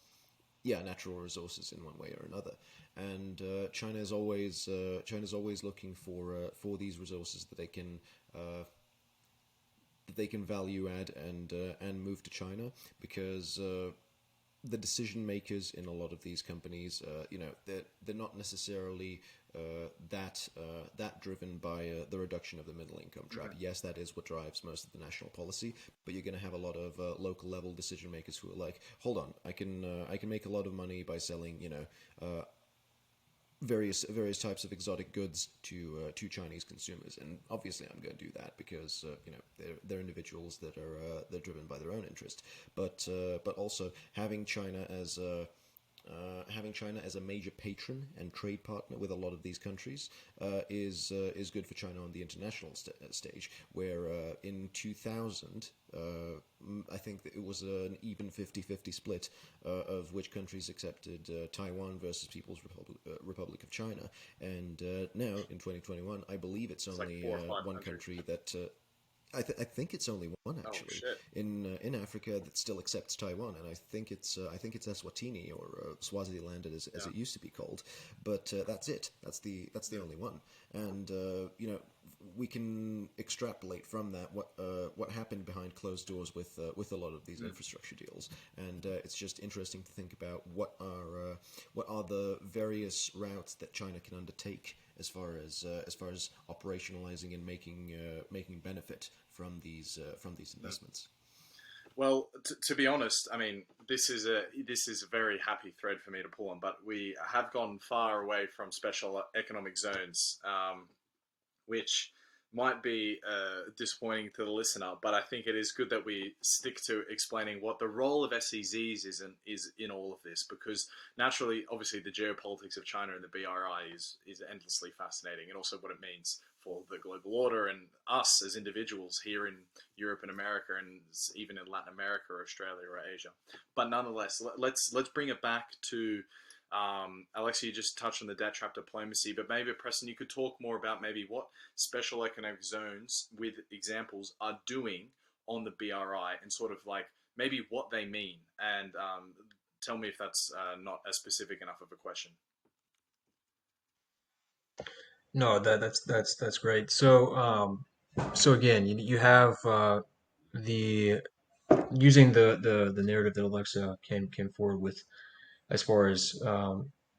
Yeah, natural resources in one way or another. And China's always looking for these resources that they can value add and move to China, because the decision makers in a lot of these companies, they're not necessarily that driven by the reduction of the middle income trap. Yes, that is what drives most of the national policy, but you're going to have a lot of local level decision makers who are like, hold on, I can make a lot of money by selling various types of exotic goods to Chinese consumers, and obviously I'm going to do that because they're individuals that are they're driven by their own interest, but also having China as a major patron and trade partner with a lot of these countries is good for China on the international stage. Where in 2000, I think that it was an even 50-50 split of which countries accepted Taiwan versus People's Republic of China, and now in 2021, I believe it's Like only 4 or 5 one countries. country that. I think it's only one Oh actually shit. in Africa that still accepts Taiwan, and I think it's Eswatini, or Swaziland as Yeah. it used to be called. But that's it. That's the only one, and we can extrapolate from that what happened behind closed doors with a lot of these infrastructure deals, and it's just interesting to think about what are the various routes that China can undertake as far as operationalizing and making benefit from these investments. Well, to be honest, I mean, this is a very happy thread for me to pull on, but we have gone far away from special economic zones, which might be disappointing to the listener. But I think it is good that we stick to explaining what the role of SEZs is in all of this, because naturally, obviously, the geopolitics of China and the BRI is endlessly fascinating, and also what it means for the global order and us as individuals here in Europe and America, and even in Latin America or Australia or Asia. But nonetheless, let's bring it back to Aleksa, you just touched on the debt trap diplomacy, but maybe Preston, you could talk more about maybe what special economic zones with examples are doing on the BRI, and sort of like maybe what they mean, and tell me if that's not a specific enough of a question. No, that's great. So again, you have the using the narrative that Alexa came forward with, as far as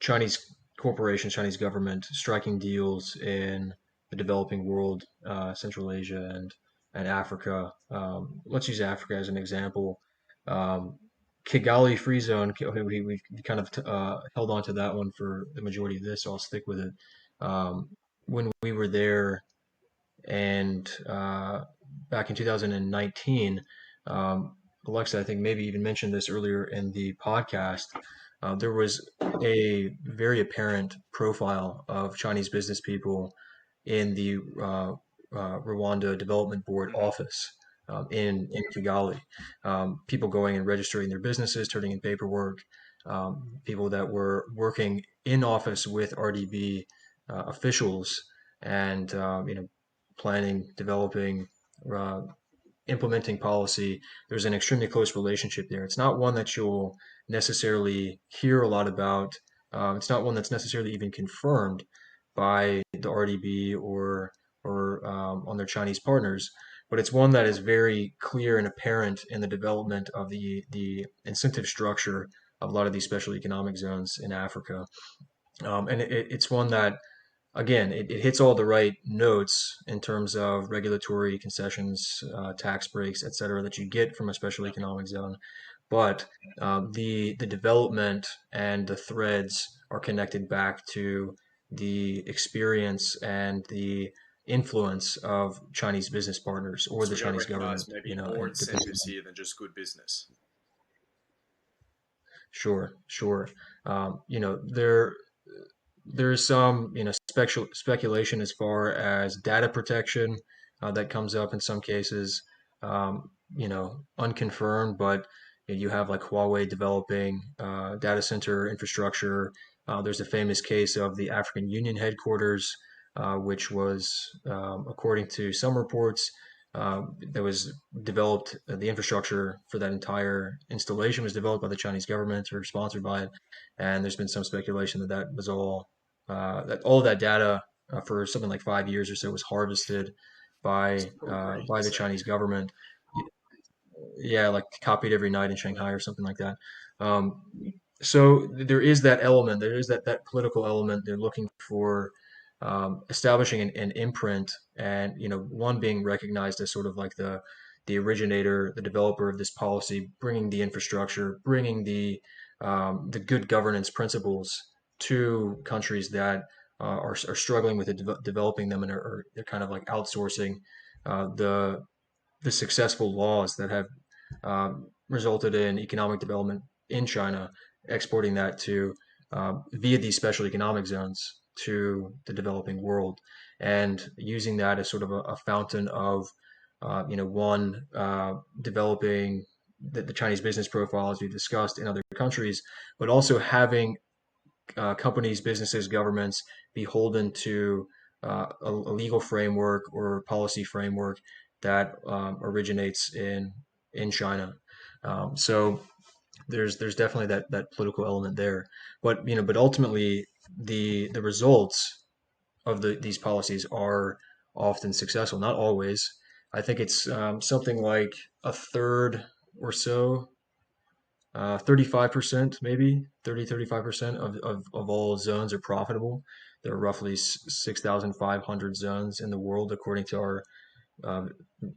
Chinese corporations, Chinese government striking deals in the developing world, Central Asia and Africa. Let's use Africa as an example. Um, Kigali Free Zone. We kind of held on to that one for the majority of this, so I'll stick with it. Um, when we were there, and back in 2019, Alexa, I think maybe even mentioned this earlier in the podcast. There was a very apparent profile of Chinese business people in the Rwanda Development Board Mm-hmm. office in Kigali. People going and registering their businesses, turning in paperwork. People that were working in office with RDB officials, and planning, developing, uh, implementing policy. There's an extremely close relationship there. It's not one that you'll necessarily hear a lot about. It's not one that's necessarily even confirmed by the RDB or on their Chinese partners, but it's one that is very clear and apparent in the development of the incentive structure of a lot of these special economic zones in Africa. And it's one that again, it hits all the right notes in terms of regulatory concessions, tax breaks, et cetera, that you get from a special economic zone. But the development and the threads are connected back to the experience and the influence of Chinese business partners or So the we got to Chinese recognize government, maybe more and depending incentives on. here than just good business. Sure, sure. There's some, speculation as far as data protection that comes up in some cases, unconfirmed, but you have like Huawei developing data center infrastructure. There's a famous case of the African Union headquarters, which was, according to some reports, that was developed, the infrastructure for that entire installation was developed by the Chinese government or sponsored by it. And there's been some speculation that that was all that all of that data for something like 5 years or so was harvested It's probably pretty by the insane. Chinese government. Yeah, like copied every night in Shanghai or something like that. Um, so there is that element. There is that political element. They're looking for establishing an imprint, and one being recognized as sort of like the originator, the developer of this policy, bringing the infrastructure, bringing the good governance principles to countries that are struggling with developing them, and they're kind of like outsourcing the successful laws that have resulted in economic development in China, exporting that to via these special economic zones to the developing world, and using that as sort of a fountain of, one developing the Chinese business profile as we discussed in other countries, but also having companies, businesses, governments beholden to a legal framework or policy framework that originates in China. So there's definitely that political element there, but ultimately the results of these policies are often successful, not always. I think it's something like a third or so, 35% maybe, 35% of all zones are profitable. There are roughly 6,500 zones in the world, according to our uh,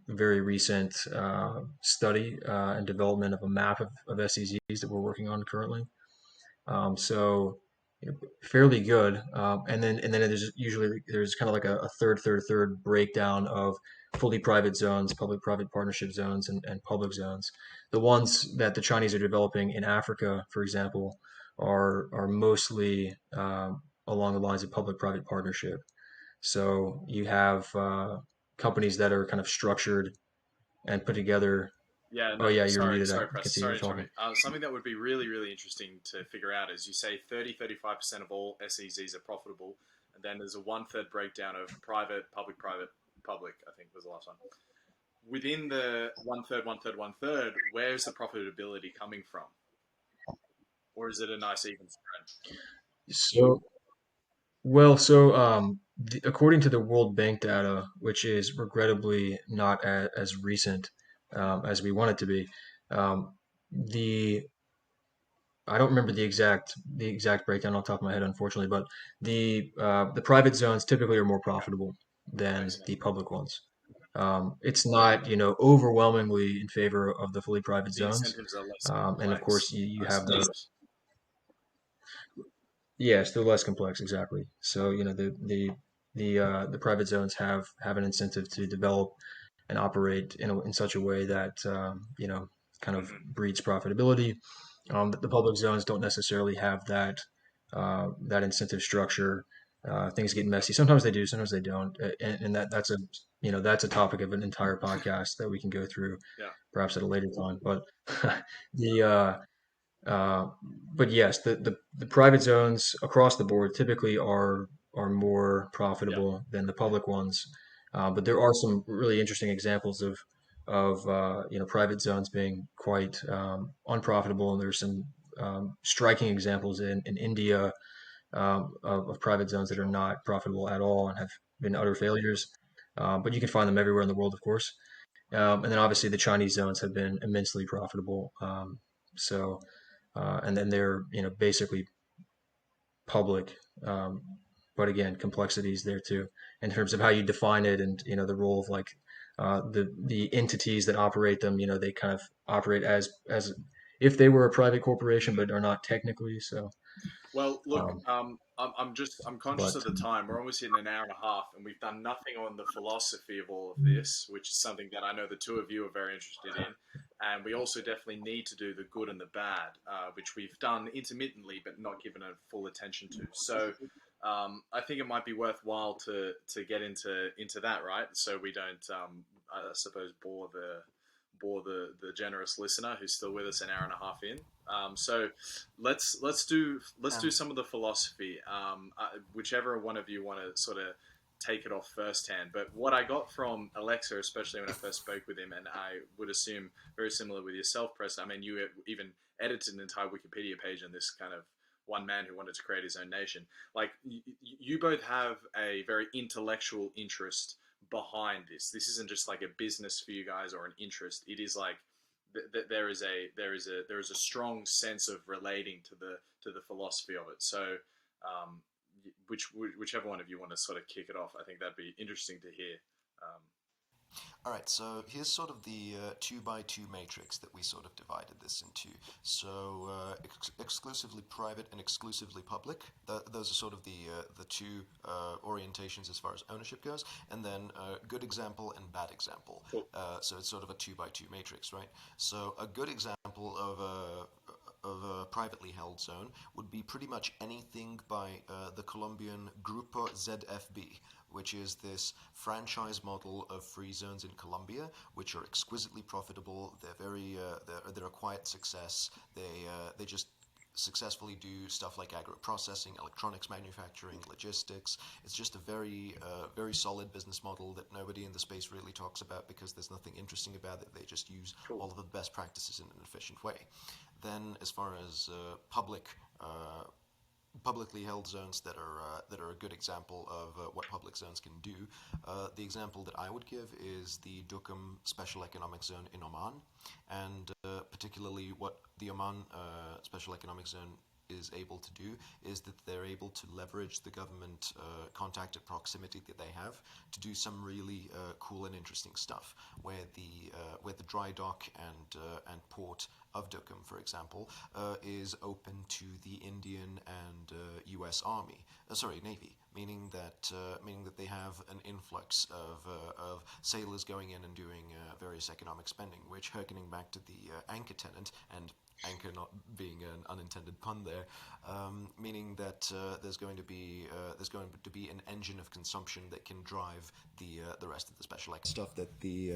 very recent study and development of a map of SEZs that we're working on currently. So fairly good. And then there's kind of like a third breakdown of fully private zones, public-private partnership zones, and public zones. The ones that the Chinese are developing in Africa, for example, are mostly along the lines of public-private partnership. So you have companies that are kind of structured and put together. Yeah, Oh no, yeah, you're sorry, muted. sorry, Preston, Continue sorry to interrupt talking. you. Something that would be really, really interesting to figure out is you say 35% of all SEZs are profitable, and then there's a one-third breakdown of private, public, private, public, I think was the last one. Within the one-third, one-third, one-third, where's the profitability coming from? Or is it a nice even spread? So according to the World Bank data, which is regrettably not as recent as we want it to be, the I don't remember the exact breakdown on top of my head, unfortunately, but the private zones typically are more profitable I than see. the public ones. It's not, overwhelmingly in favor of the fully private The zones, incentives are less and of course complex, you I have the. suppose. Yes, they're less complex, exactly. So, the private zones have an incentive to develop and operate in such a way that kind of Mm-hmm. breeds profitability. The public zones don't necessarily have that incentive structure. Things get messy. Sometimes they do, sometimes they don't, and that's a topic of an entire podcast that we can go through Yeah, perhaps at a later time. But the uh, but yes, the private zones across the board typically are more yeah. profitable than the public ones. But there are some really interesting examples of private zones being quite unprofitable, and there's some striking examples in India of private zones that are not profitable at all and have been utter failures. But you can find them everywhere in the world, of course. And then obviously the Chinese zones have been immensely profitable. And then they're basically public. Um, but again, complexities there too in terms of how you define it, and the role of like the entities that operate them. They kind of operate as if they were a private corporation, but are not technically. So, Well, look, um, I'm conscious but of the time. We're almost hitting an hour and a half, and we've done nothing on the philosophy of all of this, which is something that I know the two of you are very interested in. And we also definitely need to do the good and the bad, which we've done intermittently, but not given a full attention to. So, I think it might be worthwhile to get into that, right? So we don't, I suppose, bore the generous listener who's still with us an hour and a half in. So let's do some of the philosophy. Whichever one of you want to sort of take it off firsthand. But what I got from Aleksa, especially when I first spoke with him, and I would assume very similar with yourself, Preston. I mean, you even edited an entire Wikipedia page on this kind of one man who wanted to create his own nation. Like you both have a very intellectual interest behind this. This isn't just like a business for you guys or an interest. It is like there is a strong sense of relating to the philosophy of it. So, um, whichever one of you want to sort of kick it off, I think that'd be interesting to hear. Um, All right, so here's sort of the two by two matrix that we sort of divided this into. So exclusively private and exclusively public. Those are sort of the two orientations as far as ownership goes, and then good example and bad example. cool. So it's sort of a two by two matrix, right? So a good example of a privately held zone would be pretty much anything by the Colombian Grupo ZFB, which is this franchise model of free zones in Colombia, which are exquisitely profitable. They're a quiet success. They just successfully do stuff like agro-processing, electronics manufacturing, logistics. It's just a very solid business model that nobody in the space really talks about because there's nothing interesting about it. They just use Cool. all of the best practices in an efficient way. Then, as far as publicly held zones that are a good example of what public zones can do. The example that I would give is the Duqm Special Economic Zone in Oman, and particularly what the Oman Special Economic Zone is able to do is that they're able to leverage the government contact at proximity that they have to do some really cool and interesting stuff. Where the dry dock and port of Duqm, for example, is open to the Indian and U.S. Navy, meaning that they have an influx of sailors going in and doing various economic spending, which, harkening back to the anchor tenant, and anchor not being an unintended pun there, meaning that there's going to be an engine of consumption that can drive the rest of the special stuff that the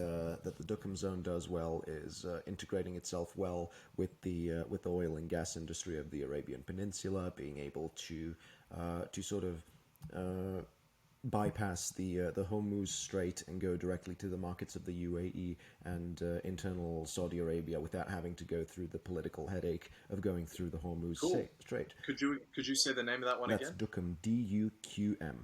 Duqm zone does well is integrating itself well with the oil and gas industry of the Arabian Peninsula, being able to sort of bypass the Hormuz Strait and go directly to the markets of the UAE and internal Saudi Arabia without having to go through the political headache of going through the Hormuz Cool. Strait. Could you say the name of that one That's again? Duqm, Duqm.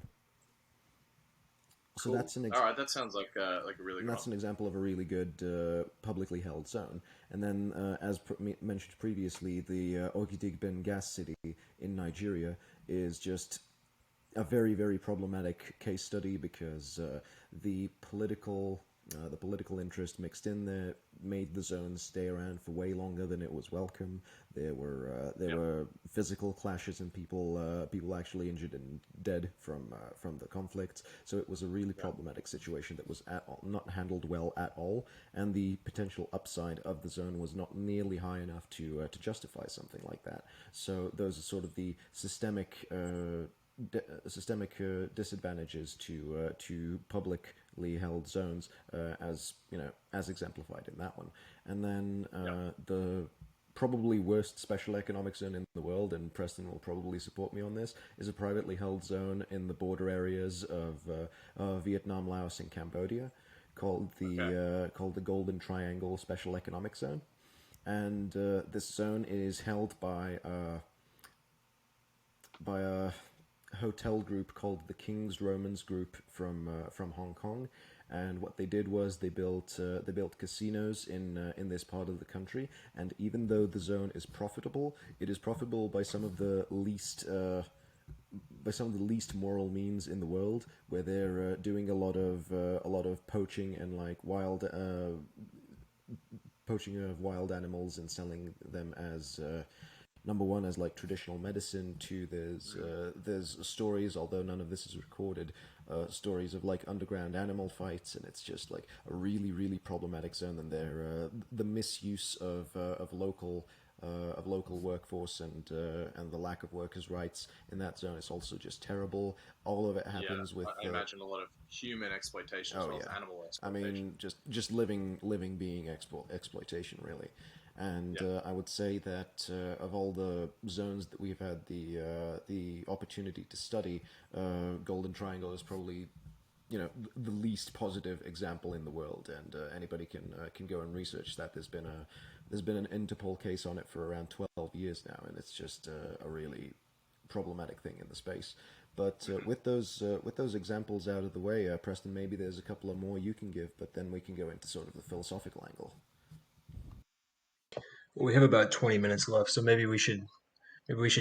So Cool. that's All right, that sounds like a really and good that's one. an example of a really good publicly held zone. And then, as mentioned previously, the Ogidigben gas city in Nigeria is just a very, very problematic case study because the political interest mixed in there made the zone stay around for way longer than it was welcome. There were physical clashes and people actually injured and dead from the conflicts. So it was a really problematic situation that was not handled well at all, and the potential upside of the zone was not nearly high enough to justify something like that. So those are sort of the systemic disadvantages to publicly held zones, as exemplified in that one. And then the probably worst special economic zone in the world, and Preston will probably support me on this, is a privately held zone in the border areas of Vietnam, Laos, and Cambodia, called the Golden Triangle Special Economic Zone. And this zone is held by a hotel group called the King's Romans Group from Hong Kong. And what they did was they built casinos in this part of the country. And even though the zone is profitable, it is profitable by some of the by some of the least moral means in the world, where they're doing a lot of poaching and like poaching of wild animals and selling them as number one as like traditional medicine. Two, there's stories, although none of this is recorded, stories of like underground animal fights, and it's just like a really problematic zone. And the misuse of local workforce and the lack of workers' rights in that zone is also just terrible. All of it happens with. I imagine a lot of human exploitation as Oh well as yeah, animal I exploitation. mean just living being exploitation really. And Yeah. I would say that of all the zones that we've had the opportunity to study, Golden Triangle is probably the least positive example in the world, and anybody can go and research that. There's been an Interpol case on it for around 12 years now, and it's just a really problematic thing in the space. But with those examples out of the way, Preston, maybe there's a couple of more you can give, but then we can go into sort of the philosophical angle. Well, we have about 20 minutes left, so maybe we should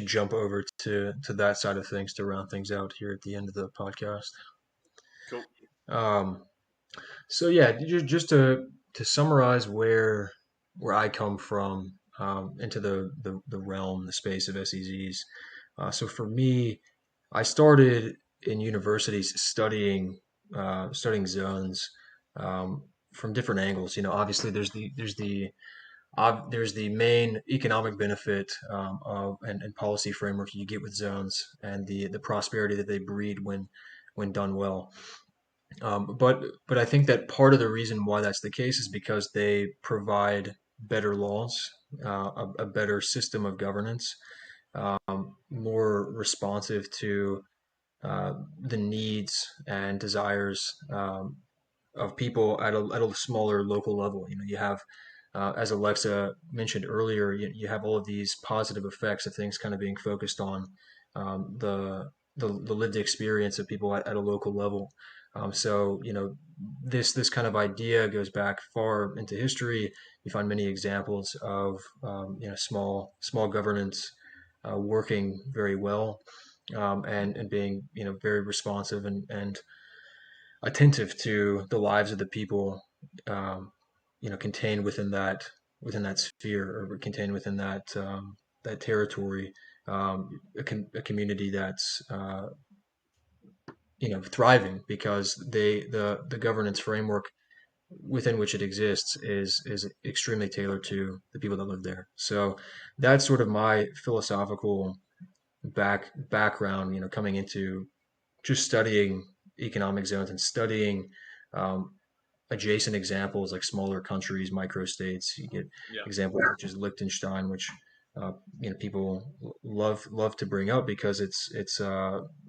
jump over to that side of things to round things out here at the end of the podcast. Cool. Um, so yeah, just to summarize where I come from into the realm, the space of SEZs. So for me, I started in universities studying zones from different angles. Obviously there's the main economic benefit and policy framework you get with zones and the prosperity that they breed when done well. But I think that part of the reason why that's the case is because they provide better laws, a better system of governance, more responsive to the needs and desires of people at a smaller local level. You have, as Alexa mentioned earlier, you have all of these positive effects of things kind of being focused on um, the, the lived experience of people at a local level. So this kind of idea goes back far into history. You find many examples of small governance working very well and being very responsive and attentive to the lives of the people contained within that sphere or contained within that territory, a community that's thriving because the governance framework within which it exists is extremely tailored to the people that live there. So that's sort of my philosophical background, coming into just studying economic zones and studying um, adjacent examples like smaller countries, microstates. You get Yeah. examples such as Liechtenstein, which people love to bring up because it's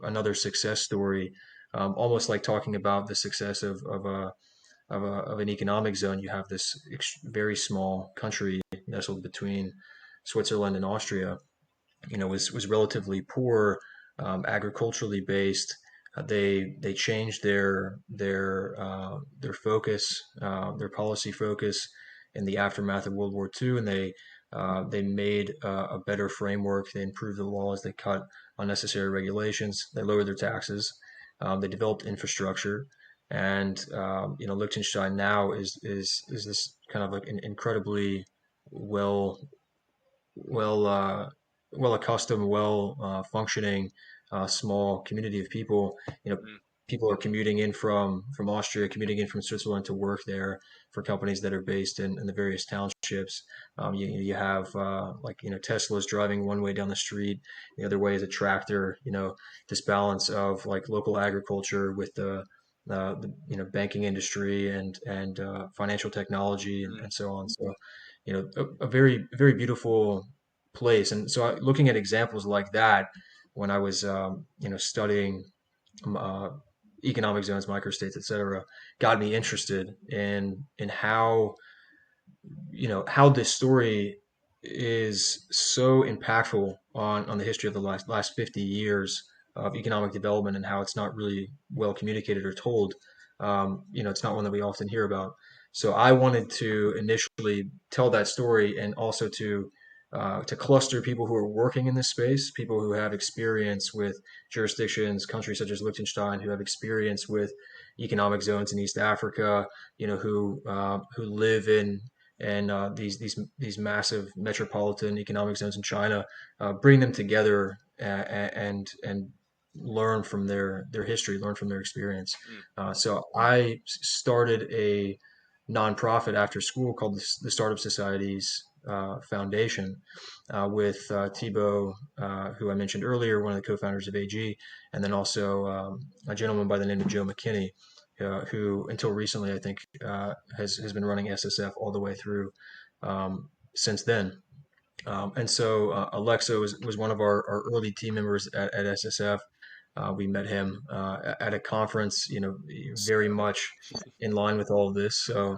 another success story, almost like talking about the success of an economic zone. You have this very small country nestled between Switzerland and Austria, was relatively poor, agriculturally based. They changed their focus, their policy focus in the aftermath of World War II, and they made a better framework. They improved the laws. They cut unnecessary regulations. They lowered their taxes. They developed infrastructure, and Liechtenstein now is this kind of like an incredibly well well well accustomed, well functioning small community of people. Mm. People are commuting in from Austria, commuting in from Switzerland to work there for companies that are based in the various townships. You have Tesla's driving one way down the street, the other way is a tractor. This balance of like local agriculture with the banking industry and financial technology and so on. So a very beautiful place. And so looking at examples like that when I was studying um, uh, economic zones, microstates, etc., got me interested in how this story is so impactful on the history of the last 50 years of economic development and how it's not really well communicated or told. It's not one that we often hear about. So I wanted to initially tell that story and also to to cluster people who are working in this space, people who have experience with jurisdictions, countries such as Liechtenstein, who have experience with economic zones in East Africa, who live in and these massive metropolitan economic zones in China, bring them together and learn from their history, learn from their experience. So I started a nonprofit after school called the Startup Societies Foundation with Thibaut, who I mentioned earlier, one of the co-founders of AG, and then also a gentleman by the name of Joe McKinney, who until recently I think has been running SSF all the way through since then. And so Aleksa was one of our early team members at SSF. We met him at a conference, very much in line with all of this. So,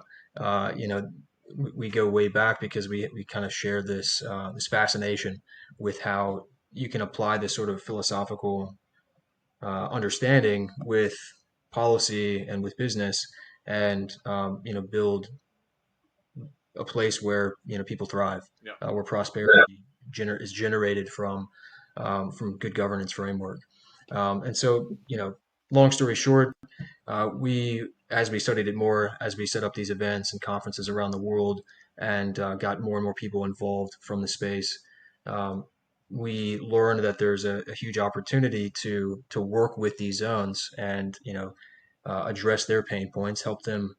we go way back because we kind of share this fascination with how you can apply this sort of philosophical understanding with policy and with business, and build a place where people thrive, where prosperity is generated from good governance framework. And so, long story short, as we studied it more, as we set up these events and conferences around the world, and got more and more people involved from the space, we learned that there's a huge opportunity to work with these zones and address their pain points, help them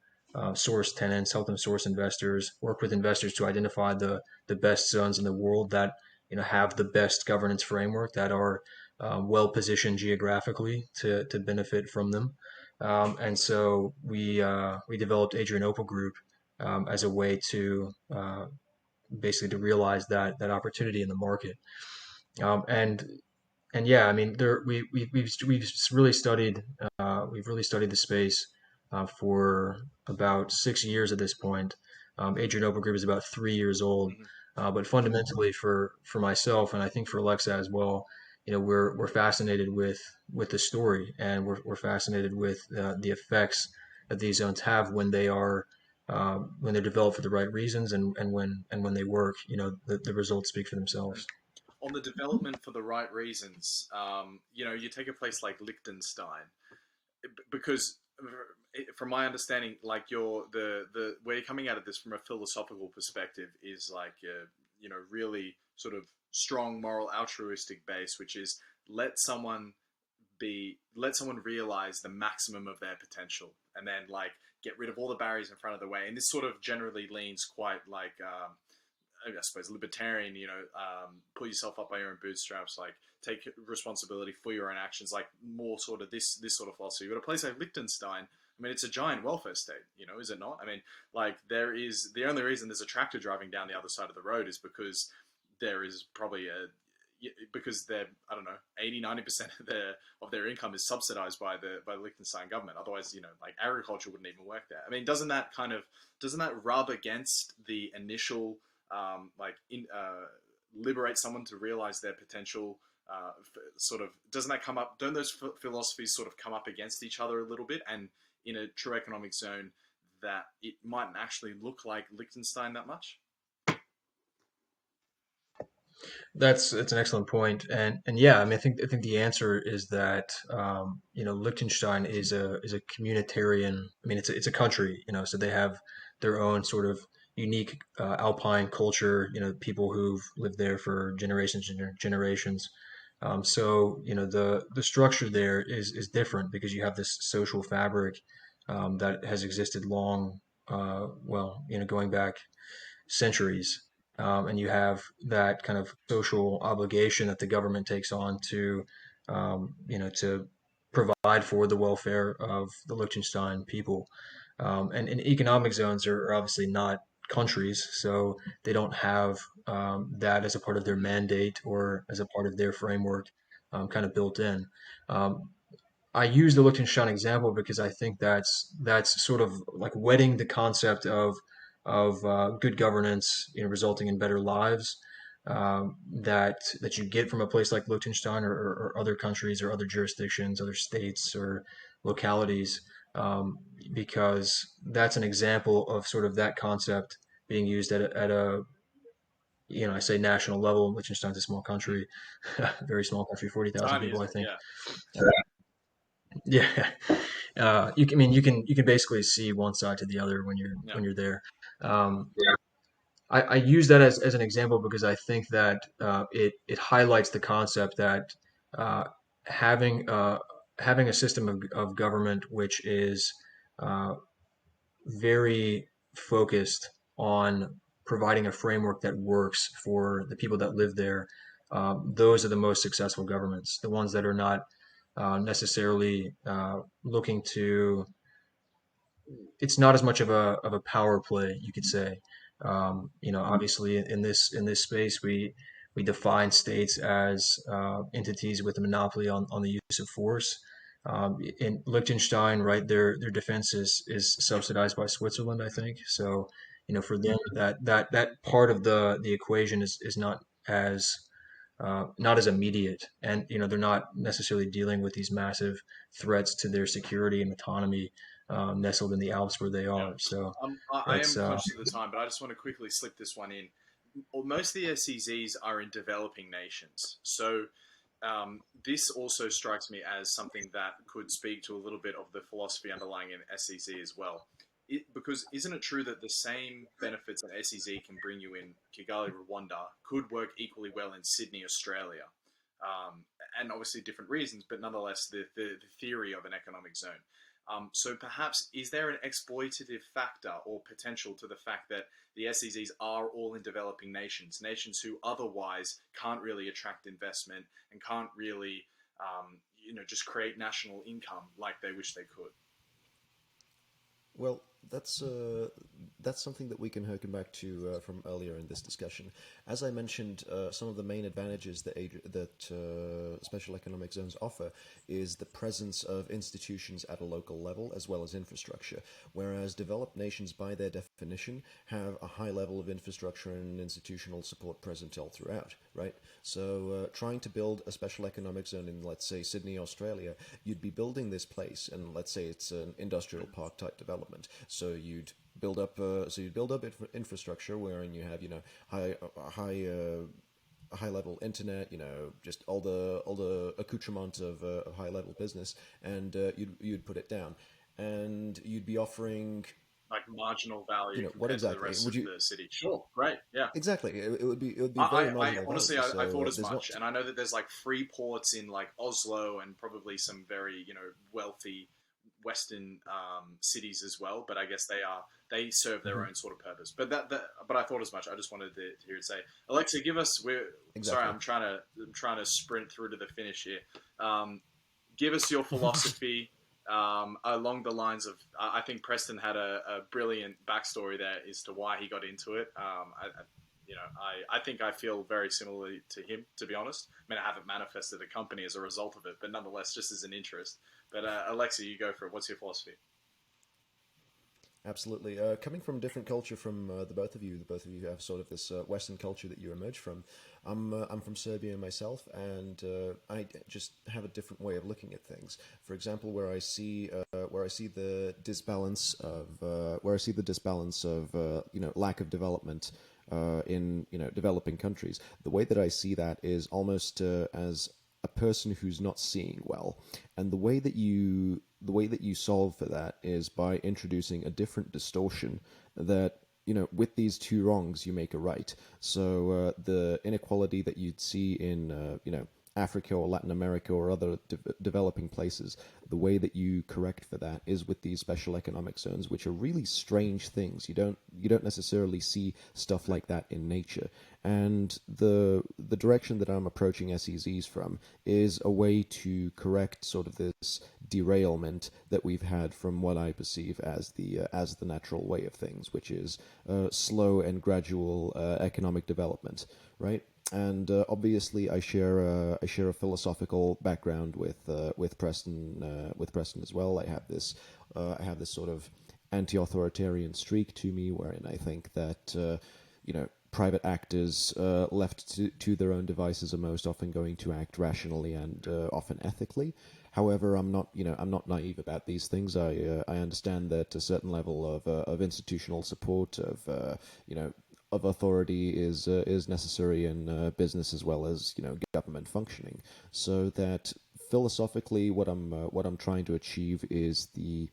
source tenants, help them source investors, work with investors to identify the best zones in the world that have the best governance framework, that are well positioned geographically to benefit from them. And so we developed Adrianople Group as a way to basically to realize that opportunity in the market. And yeah, I mean, we've really studied the space for about 6 years at this point. Adrianople Group is about 3 years old, but fundamentally for myself, and I think for Aleksa as well, we're fascinated with the story, and we're fascinated with the effects that these zones have when they're developed for the right reasons, and when they work. The results speak for themselves. On the development for the right reasons, you take a place like Liechtenstein, because from my understanding, like the where you're coming at this from a philosophical perspective is like really sort of strong moral altruistic base, which is let someone realize the maximum of their potential, and then like get rid of all the barriers in front of the way. And this sort of generally leans quite like I suppose libertarian, pull yourself up by your own bootstraps, like take responsibility for your own actions, like more sort of this sort of philosophy. But a place like Liechtenstein, I mean, it's a giant welfare state, is it not? I mean, like the only reason there's a tractor driving down the other side of the road is because there is probably because they're, I don't know, 80-90% of their income is subsidized by the Liechtenstein government. Otherwise, like agriculture wouldn't even work there. I mean, doesn't that rub against the initial liberate someone to realize their potential? Sort of, doesn't that come up? Don't those philosophies sort of come up against each other a little bit? And in a true economic zone, that it mightn't actually look like Liechtenstein that much. That's an excellent point, and yeah, I mean, I think the answer is that Liechtenstein is a communitarian. I mean, it's a country, so they have their own sort of unique alpine culture. People who've lived there for generations and generations. So the structure there is different because you have this social fabric that has existed long, going back centuries. And you have that kind of social obligation that the government takes on to provide for the welfare of the Liechtenstein people. And economic zones are obviously not countries, so they don't have that as a part of their mandate or as a part of their framework kind of built in. I use the Liechtenstein example because I think that's sort of like wedding the concept of good governance, resulting in better lives, that you get from a place like Liechtenstein or other countries or other jurisdictions, other states or localities, because that's an example of sort of that concept being used at a I say national level. Liechtenstein's a small country, very small country, 40,000 Tiny, people, I isn't it? think. Yeah. Yeah, you can basically see one side to the other when you're Yeah. when you're there. Um, I use that as an example because I think that it highlights the concept that uh, having having a system of government which is uh, very focused on providing a framework that works for the people that live there. Those are the most successful governments, the ones that are not necessarily looking to. It's not as much of a power play, you could say. Obviously, in this space, we define states as entities with a monopoly on the use of force. In Liechtenstein, right, their defense is subsidized by Switzerland, I think. So, for them, that part of the equation is not as immediate, and they're not necessarily dealing with these massive threats to their security and autonomy nestled in the Alps where they Yeah. are. So I it's am conscious of the time, but I just want to quickly slip this one in. Most of the SEZs are in developing nations. So this also strikes me as something that could speak to a little bit of the philosophy underlying an SEZ as well. Because isn't it true that the same benefits an SEZ can bring you in Kigali, Rwanda, could work equally well in Sydney, Australia? Um, and obviously different reasons, but nonetheless, the theory of an economic zone. So perhaps is there an exploitative factor or potential to the fact that the SEZs are all in developing nations, nations who otherwise can't really attract investment and can't really, just create national income like they wish they could? Well, that's something that we can harken back to from earlier in this discussion. As I mentioned, some of the main advantages that special economic zones offer is the presence of institutions at a local level as well as infrastructure. Whereas developed nations, by their definition, have a high level of infrastructure and institutional support present all throughout. Right. So, trying to build a special economic zone in, let's say, Sydney, Australia, you'd be building this place, and let's say it's an industrial park type development. So you'd build up infrastructure wherein you have high level internet, just all the accoutrement of high level business, and you'd put it down, and you'd be offering, Like marginal value what compared to the exactly rest would of you the city. Sure, great, yeah. exactly it would be very I marginal honestly, value. I thought So as there's much, not. and I know that there's like free ports in like Oslo and probably some very wealthy Western cities as well. But I guess they serve their Mhm. own sort of purpose. But I thought as much. I just wanted to hear it say, Aleksa, give us. We're sorry, Exactly. I'm trying to sprint through to the finish here. Give us your philosophy along the lines of. I think Preston had a brilliant backstory there as to why he got into it. I think I feel very similarly to him, to be honest. I mean, I haven't manifested a company as a result of it, but nonetheless, just as an interest. But Aleksa, you go for it. What's your philosophy? Absolutely. Coming from a different culture from the both of you have sort of this Western culture that you emerge from. I'm from Serbia myself, and I just have a different way of looking at things. For example, where I see the disbalance of lack of development in developing countries. The way that I see that is almost as a person who's not seeing well, and the way that you solve for that is by introducing a different distortion that, with these two wrongs you make a right. So the inequality that you'd see in Africa or Latin America or other developing places, the way that you correct for that is with these special economic zones, which are really strange things. You don't necessarily see stuff like that in nature. And the direction that I'm approaching SEZs from is a way to correct sort of this derailment that we've had from what I perceive as the natural way of things, which is slow and gradual economic development, right? And obviously, I share a philosophical background with Preston as well. I have this sort of anti-authoritarian streak to me, wherein I think that private actors left to their own devices are most often going to act rationally and often ethically. However, I'm not naive about these things. I understand that a certain level of institutional support, of of authority is necessary in business as well as government functioning. So that philosophically, what I'm trying to achieve is the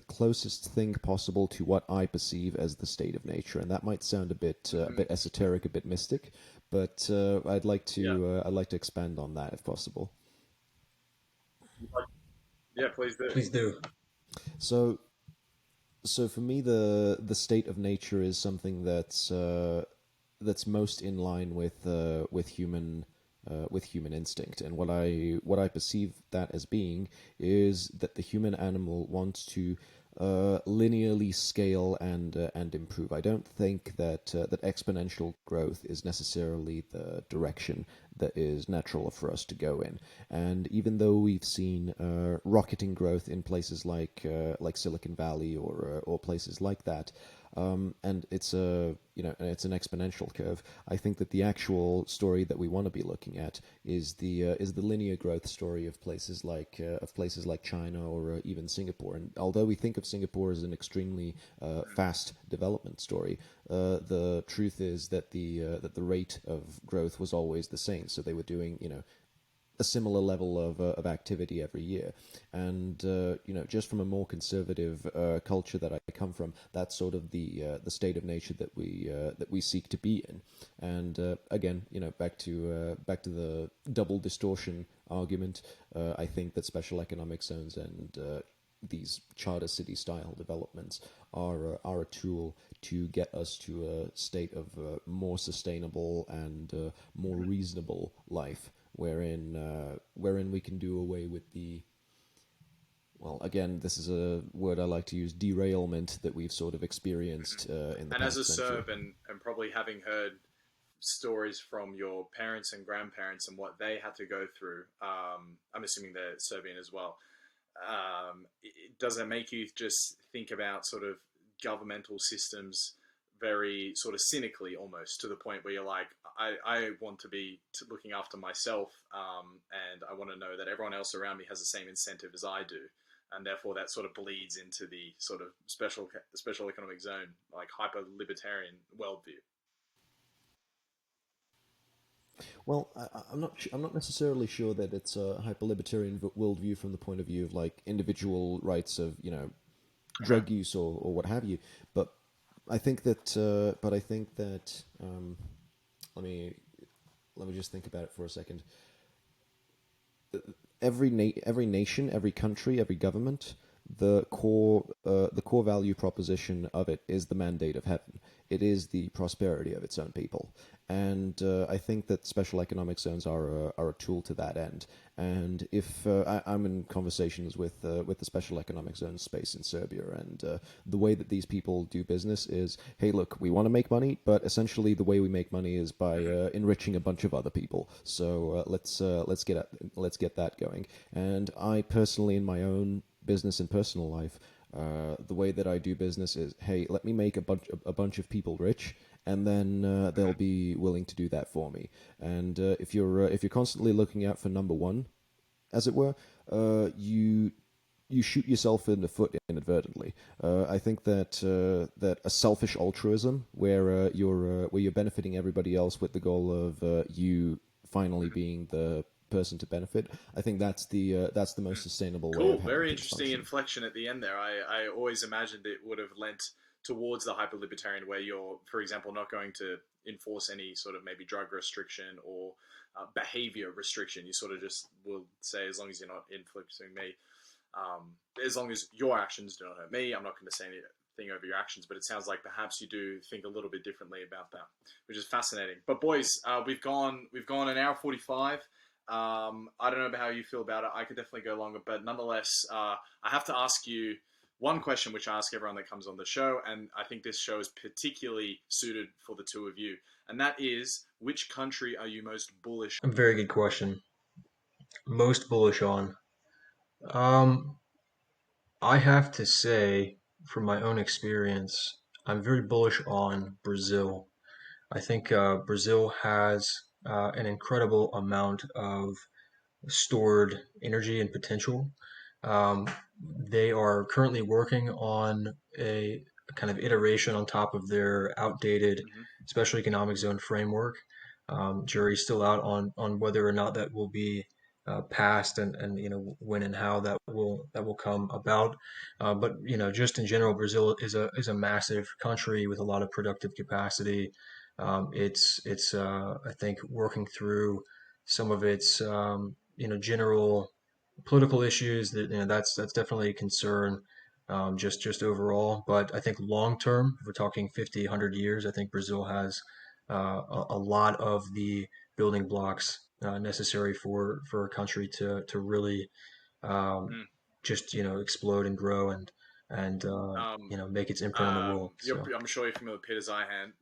closest thing possible to what I perceive as the state of nature, and that might sound a bit esoteric, a bit mystic, but I'd like to expand on that if possible. Yeah, please do. Please do. So so for me, the state of nature is something that's most in line with human instinct, and what I perceive that as being is that the human animal wants to linearly scale and improve. I don't think that exponential growth is necessarily the direction that is natural for us to go in. And even though we've seen rocketing growth in places like Silicon Valley or places like that, and it's a it's an exponential curve. I think that the actual story that we want to be looking at is the linear growth story of places like China or even Singapore. And although we think of Singapore as an extremely fast development story, the truth is that the rate of growth was always the same. So they were doing a similar level of activity every year. And just from a more conservative culture that I come from, that's sort of the state of nature that we seek to be in. And again, back to the double distortion argument. I think that special economic zones and these charter city style developments are a tool to get us to a state of more sustainable and more reasonable life, wherein we can do away with the, well, again, this is a word I like to use, derailment that we've sort of experienced in the And as a past century. Serb, and probably having heard stories from your parents and grandparents and what they had to go through, I'm assuming they're Serbian as well. Does it make you just think about sort of governmental systems very sort of cynically, almost to the point where you're like, I want to be looking after myself, and I want to know that everyone else around me has the same incentive as I do, and therefore that sort of bleeds into the sort of special economic zone, like hyper libertarian worldview. Well, I'm not necessarily sure that it's a hyper-libertarian worldview from the point of view of like individual rights of Okay. drug use or what have you, but I think that let me let me just think about it for a second. Every nation, every country, every government, the core value proposition of it is the mandate of heaven. It is the prosperity of its own people, and I think that special economic zones are a tool to that end. And if I'm in conversations with the special economic zone space in Serbia, and the way that these people do business is, hey, look, we want to make money, but essentially the way we make money is by enriching a bunch of other people. So let's get that going. And I personally, in my own business and personal life, the way that I do business is, hey, let me make a bunch of people rich, and then they'll be willing to do that for me. And if you're constantly looking out for number one, as it were, you shoot yourself in the foot inadvertently. I think that a selfish altruism, where you're benefiting everybody else with the goal of you finally being the person to benefit, I think that's the most sustainable way of Cool. having Very things interesting function. inflection at the end there. I always imagined it would have lent towards the hyper libertarian, where you're, for example, not going to enforce any sort of maybe drug restriction or behavior restriction. You sort of just will say, as long as you're not influencing me, as long as your actions do not hurt me, I'm not going to say anything over your actions. But it sounds like perhaps you do think a little bit differently about that, which is fascinating. But boys, we've gone an hour 45. I don't know about how you feel about it. I could definitely go longer, but nonetheless, I have to ask you one question, which I ask everyone that comes on the show, and I think this show is particularly suited for the two of you, and that is, which country are you most bullish? A very good question. Most bullish on. Um, I have to say, from my own experience, I'm very bullish on Brazil. I think Brazil has an incredible amount of stored energy and potential. Um, they are currently working on kind of iteration on top of their outdated Hmm. special economic zone framework. Jury's still out on whether or not that will be passed, and when and how that will come about. But just in general, Brazil is a massive country with a lot of productive capacity. It's I think working through some of its general political issues that that's definitely a concern, just overall. But I think long term, if we're talking 50, 100 years, I think Brazil has a lot of the building blocks necessary for a country to really um, Mm. just explode and grow and Um, make its imprint on the world. So I'm sure you're familiar with Peter Zeihan.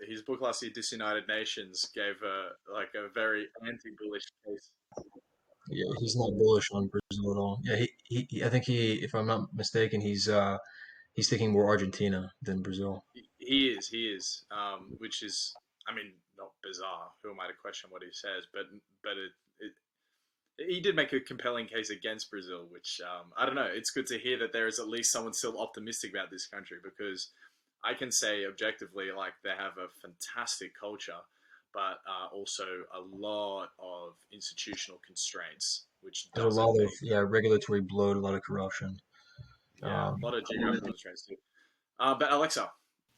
His book last year, Disunited Nations, gave a very anti-bullish case. yeah, he's not bullish on Brazil at all. Yeah, I think if I'm not mistaken, he's thinking more Argentina than Brazil. He is, which is, I mean, not bizarre. Who am I to question what he says? But he did make a compelling case against Brazil, which I don't know. It's good to hear that there is at least someone still optimistic about this country, because I can say objectively, like, they have a fantastic culture, but also a lot of institutional constraints, which There's a doesn't lot of make, regulatory bloat, a lot of corruption. yeah, a Um, lot of geographical constraints too. But Alexa,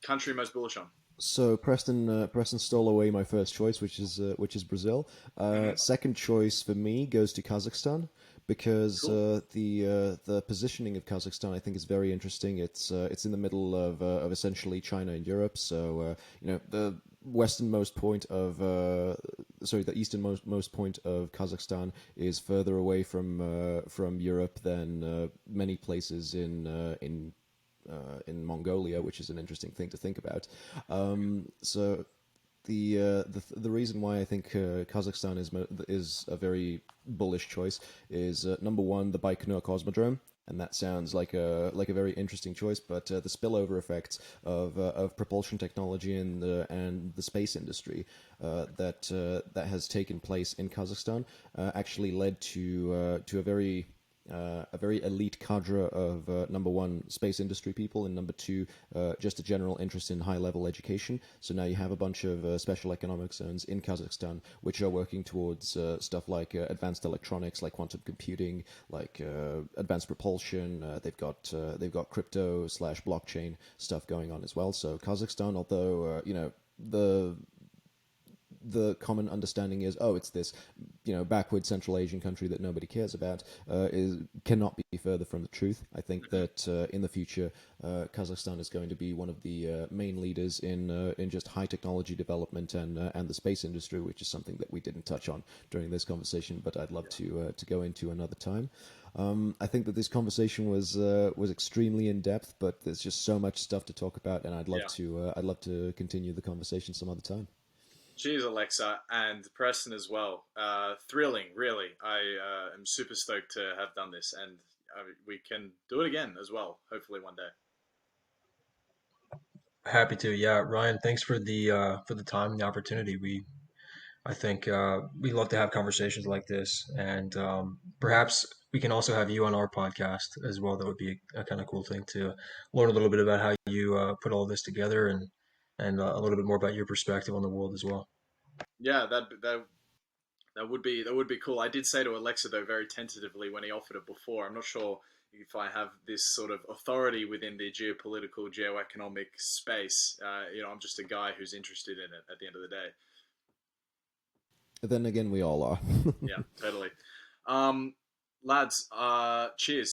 country most bullish on. So Preston stole away my first choice, which is Brazil. Hmm. Second choice for me goes to Kazakhstan because Cool. the positioning of Kazakhstan I think is very interesting. It's in the middle of essentially China and Europe. So the westernmost point of the easternmost point of Kazakhstan is further away from Europe than many places in Mongolia, which is an interesting thing to think about. So the reason why I think Kazakhstan is a very bullish choice is number one, the Baikonur Cosmodrome. And that sounds like a very interesting choice, but the spillover effects of propulsion technology and the space industry that has taken place in Kazakhstan actually led to a very elite cadre of number one, space industry people, and number two, just a general interest in high level education. So now you have a bunch of special economic zones in Kazakhstan which are working towards stuff like advanced electronics, like quantum computing, like advanced propulsion. They've got crypto slash blockchain stuff going on as well. So Kazakhstan, although the common understanding is, oh, it's this, backward Central Asian country that nobody cares about, cannot be further from the truth. I think that in the future, Kazakhstan is going to be one of the main leaders in just high technology development and the space industry, which is something that we didn't touch on during this conversation, but I'd love to go into another time. I think that this conversation was extremely in depth, but there's just so much stuff to talk about, and Yeah. I'd love to continue the conversation some other time. Cheers, Alexa, and Preston as well. Thrilling, really. I am super stoked to have done this, and we can do it again as well, hopefully one day. Happy to, yeah, Ryan. Thanks for the time and the opportunity. I think we love to have conversations like this, and perhaps we can also have you on our podcast as well. That would be a kind of cool thing to learn a little bit about how you put all this together, and a little bit more about your perspective on the world as well. Yeah, that would be cool. I did say to Alexa though, very tentatively, when he offered it before. I'm not sure if I have this sort of authority within the geopolitical, geoeconomic space. I'm just a guy who's interested in it at the end of the day. Then again, we all are. Yeah, totally. Lads, cheers.